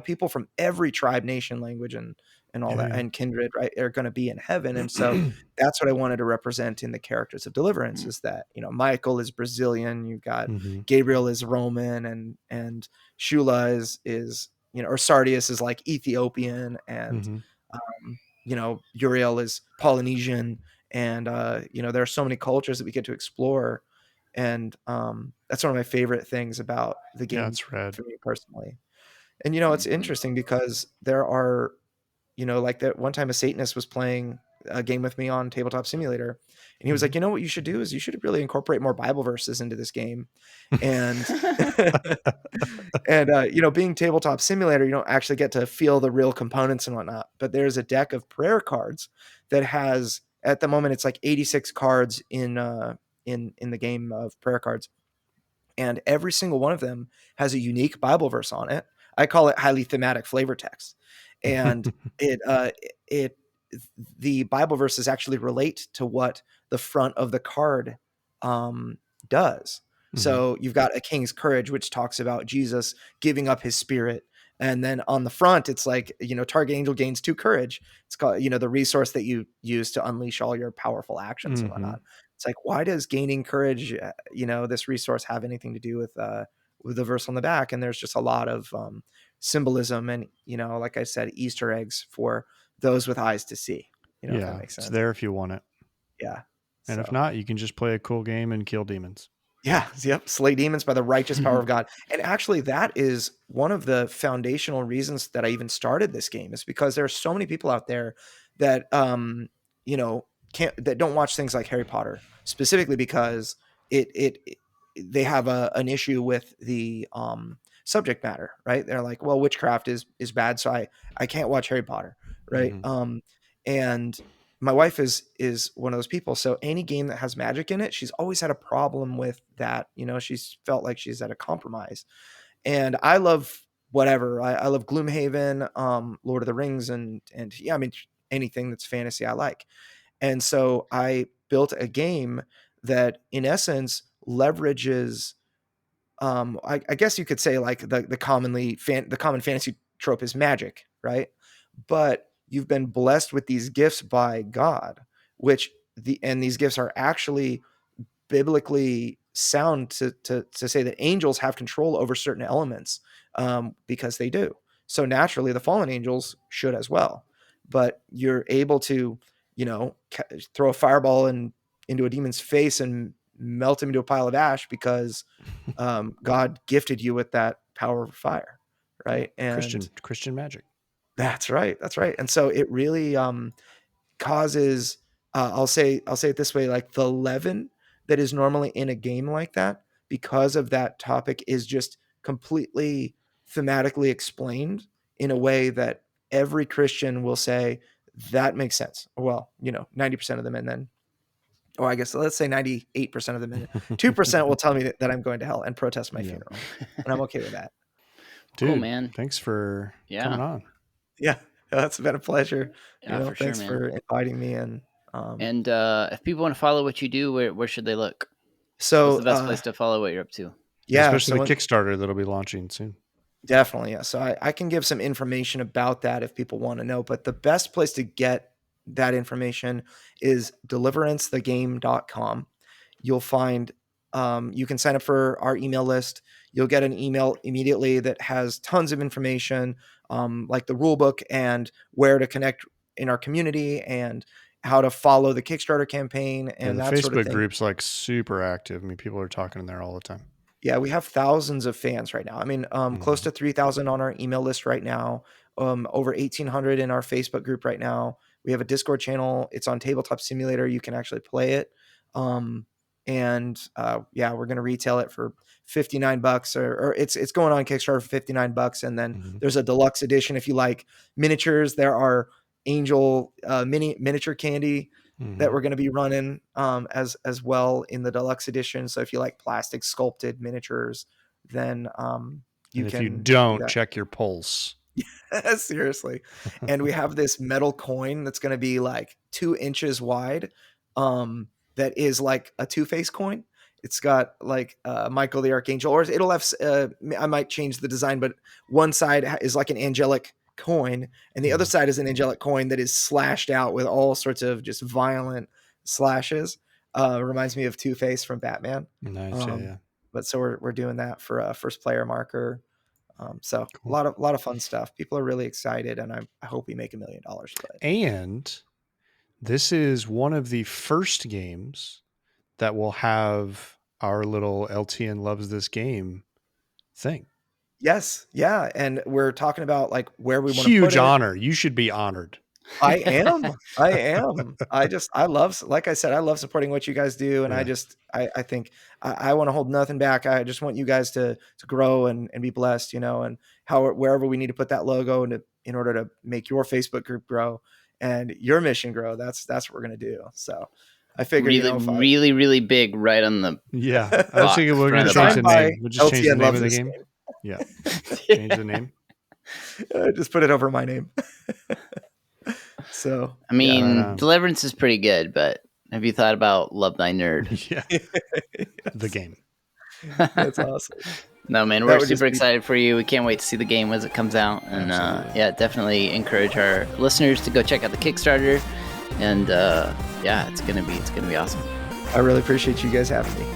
Speaker 1: people from every tribe, nation, language, and all that, and kindred, right, are going to be in heaven. And so that's what I wanted to represent in the characters of Deliverance, is that, Michael is Brazilian, you've got Gabriel is Roman, and Shula is or Sardius is like Ethiopian, and Uriel is Polynesian, and there are so many cultures that we get to explore, and that's one of my favorite things about the game for me personally. And it's interesting because there are like that one time a Satanist was playing a game with me on Tabletop Simulator, and he was like, what you should do is you should really incorporate more Bible verses into this game. And and being Tabletop Simulator, you don't actually get to feel the real components and whatnot, but there's a deck of prayer cards that has, at the moment, it's like 86 cards in the game of prayer cards, and every single one of them has a unique Bible verse on it. I call it highly thematic flavor text, and the Bible verses actually relate to what the front of the card does. So you've got a king's courage, which talks about Jesus giving up his spirit. And then on the front, it's like, target angel gains 2 courage. It's called, the resource that you use to unleash all your powerful actions and whatnot. It's like, why does gaining courage, this resource have anything to do with the verse on the back? And there's just a lot of symbolism and, like I said, Easter eggs for those with eyes to see. If that makes sense.
Speaker 2: It's there if you want it.
Speaker 1: Yeah.
Speaker 2: And if not, you can just play a cool game and kill demons.
Speaker 1: Yeah. Yep. Slay demons by the righteous power of God. And actually, that is one of the foundational reasons that I even started this game, is because there are so many people out there that, that don't watch things like Harry Potter, specifically because they have an issue with the subject matter, right? They're like, well, witchcraft is bad, so I can't watch Harry Potter, right? And my wife is one of those people. So any game that has magic in it, she's always had a problem with that. She's felt like she's at a compromise. And I love whatever. I love Gloomhaven, Lord of the Rings, and yeah, I mean, anything that's fantasy I like. And so I built a game that in essence leverages, I guess you could say like the common fantasy trope is magic, right? But you've been blessed with these gifts by God, and these gifts are actually biblically sound to say that angels have control over certain elements, because they do. So naturally, the fallen angels should as well. But you're able to, throw a fireball into a demon's face and melt him into a pile of ash because God gifted you with that power of fire, right? And
Speaker 2: Christian magic.
Speaker 1: That's right. And so it really causes, I'll say it this way, like the leaven that is normally in a game like that, because of that topic, is just completely thematically explained in a way that every Christian will say that makes sense. Well, 90% of them, and then, I guess let's say 98% of them, and 2% will tell me that I'm going to hell and protest my funeral, and I'm okay with that.
Speaker 2: Dude, cool, man. Thanks for coming on.
Speaker 1: Yeah, that's been a pleasure. Thanks for inviting me in.
Speaker 3: And if people want to follow what you do, where should they look?
Speaker 1: So
Speaker 3: what's the best place to follow what you're up to?
Speaker 1: Yeah,
Speaker 2: especially the Kickstarter that'll be launching soon.
Speaker 1: Definitely, yeah. So I can give some information about that if people want to know, but the best place to get that information is deliverancethegame.com. You'll find, you can sign up for our email list. You'll get an email immediately that has tons of information, like the rule book and where to connect in our community and how to follow the Kickstarter campaign and that
Speaker 2: Facebook
Speaker 1: sort of thing.
Speaker 2: Group's like super active. I mean, people are talking in there all the time.
Speaker 1: Yeah, we have thousands of fans right now. I mean, close to 3,000 on our email list right now, over 1,800 in our Facebook group right now. We have a Discord channel. It's on Tabletop Simulator. You can actually play it. We're going to retail it for $59, or it's going on Kickstarter for $59. And then there's a deluxe edition. If you like miniatures, there are angel miniature candy that we're going to be running as well in the deluxe edition. So if you like plastic sculpted miniatures, then
Speaker 2: if you don't, check your pulse.
Speaker 1: Seriously. And we have this metal coin that's going to be like 2 inches wide, that is like a Two-Face coin. It's got like Michael the Archangel, or it'll have I might change the design, but one side is like an angelic coin and the other side is an angelic coin that is slashed out with all sorts of just violent slashes. Reminds me of Two-Face from Batman.
Speaker 2: Nice. Yeah.
Speaker 1: But so we're doing that for a first player marker. So cool. a lot of fun stuff. People are really excited, and I hope we make $1 million.
Speaker 2: And this is one of the first games that will have our little LTN loves this game thing.
Speaker 1: Yes. Yeah. And we're talking about like where we want to put it.
Speaker 2: Huge honor. You should be honored.
Speaker 1: I am. I love, like I said, I love supporting what you guys do. And I think I want to hold nothing back. I just want you guys to grow and be blessed, and wherever we need to put that logo in order to make your Facebook group grow and your mission grow. That's what we're going to do. So I figured
Speaker 3: really, really big right on the.
Speaker 2: Yeah. I was thinking we're going to change the name. We'll just change the name of the game. Yeah. Change the name.
Speaker 1: Just put it over my name. So,
Speaker 3: I mean, Deliverance is pretty good, but have you thought about Love Thy Nerd?
Speaker 2: Yeah. The game.
Speaker 1: That's awesome.
Speaker 3: No, man, we're super excited for you. We can't wait to see the game as it comes out. And definitely encourage our listeners to go check out the Kickstarter. And it's gonna be awesome.
Speaker 1: I really appreciate you guys having me.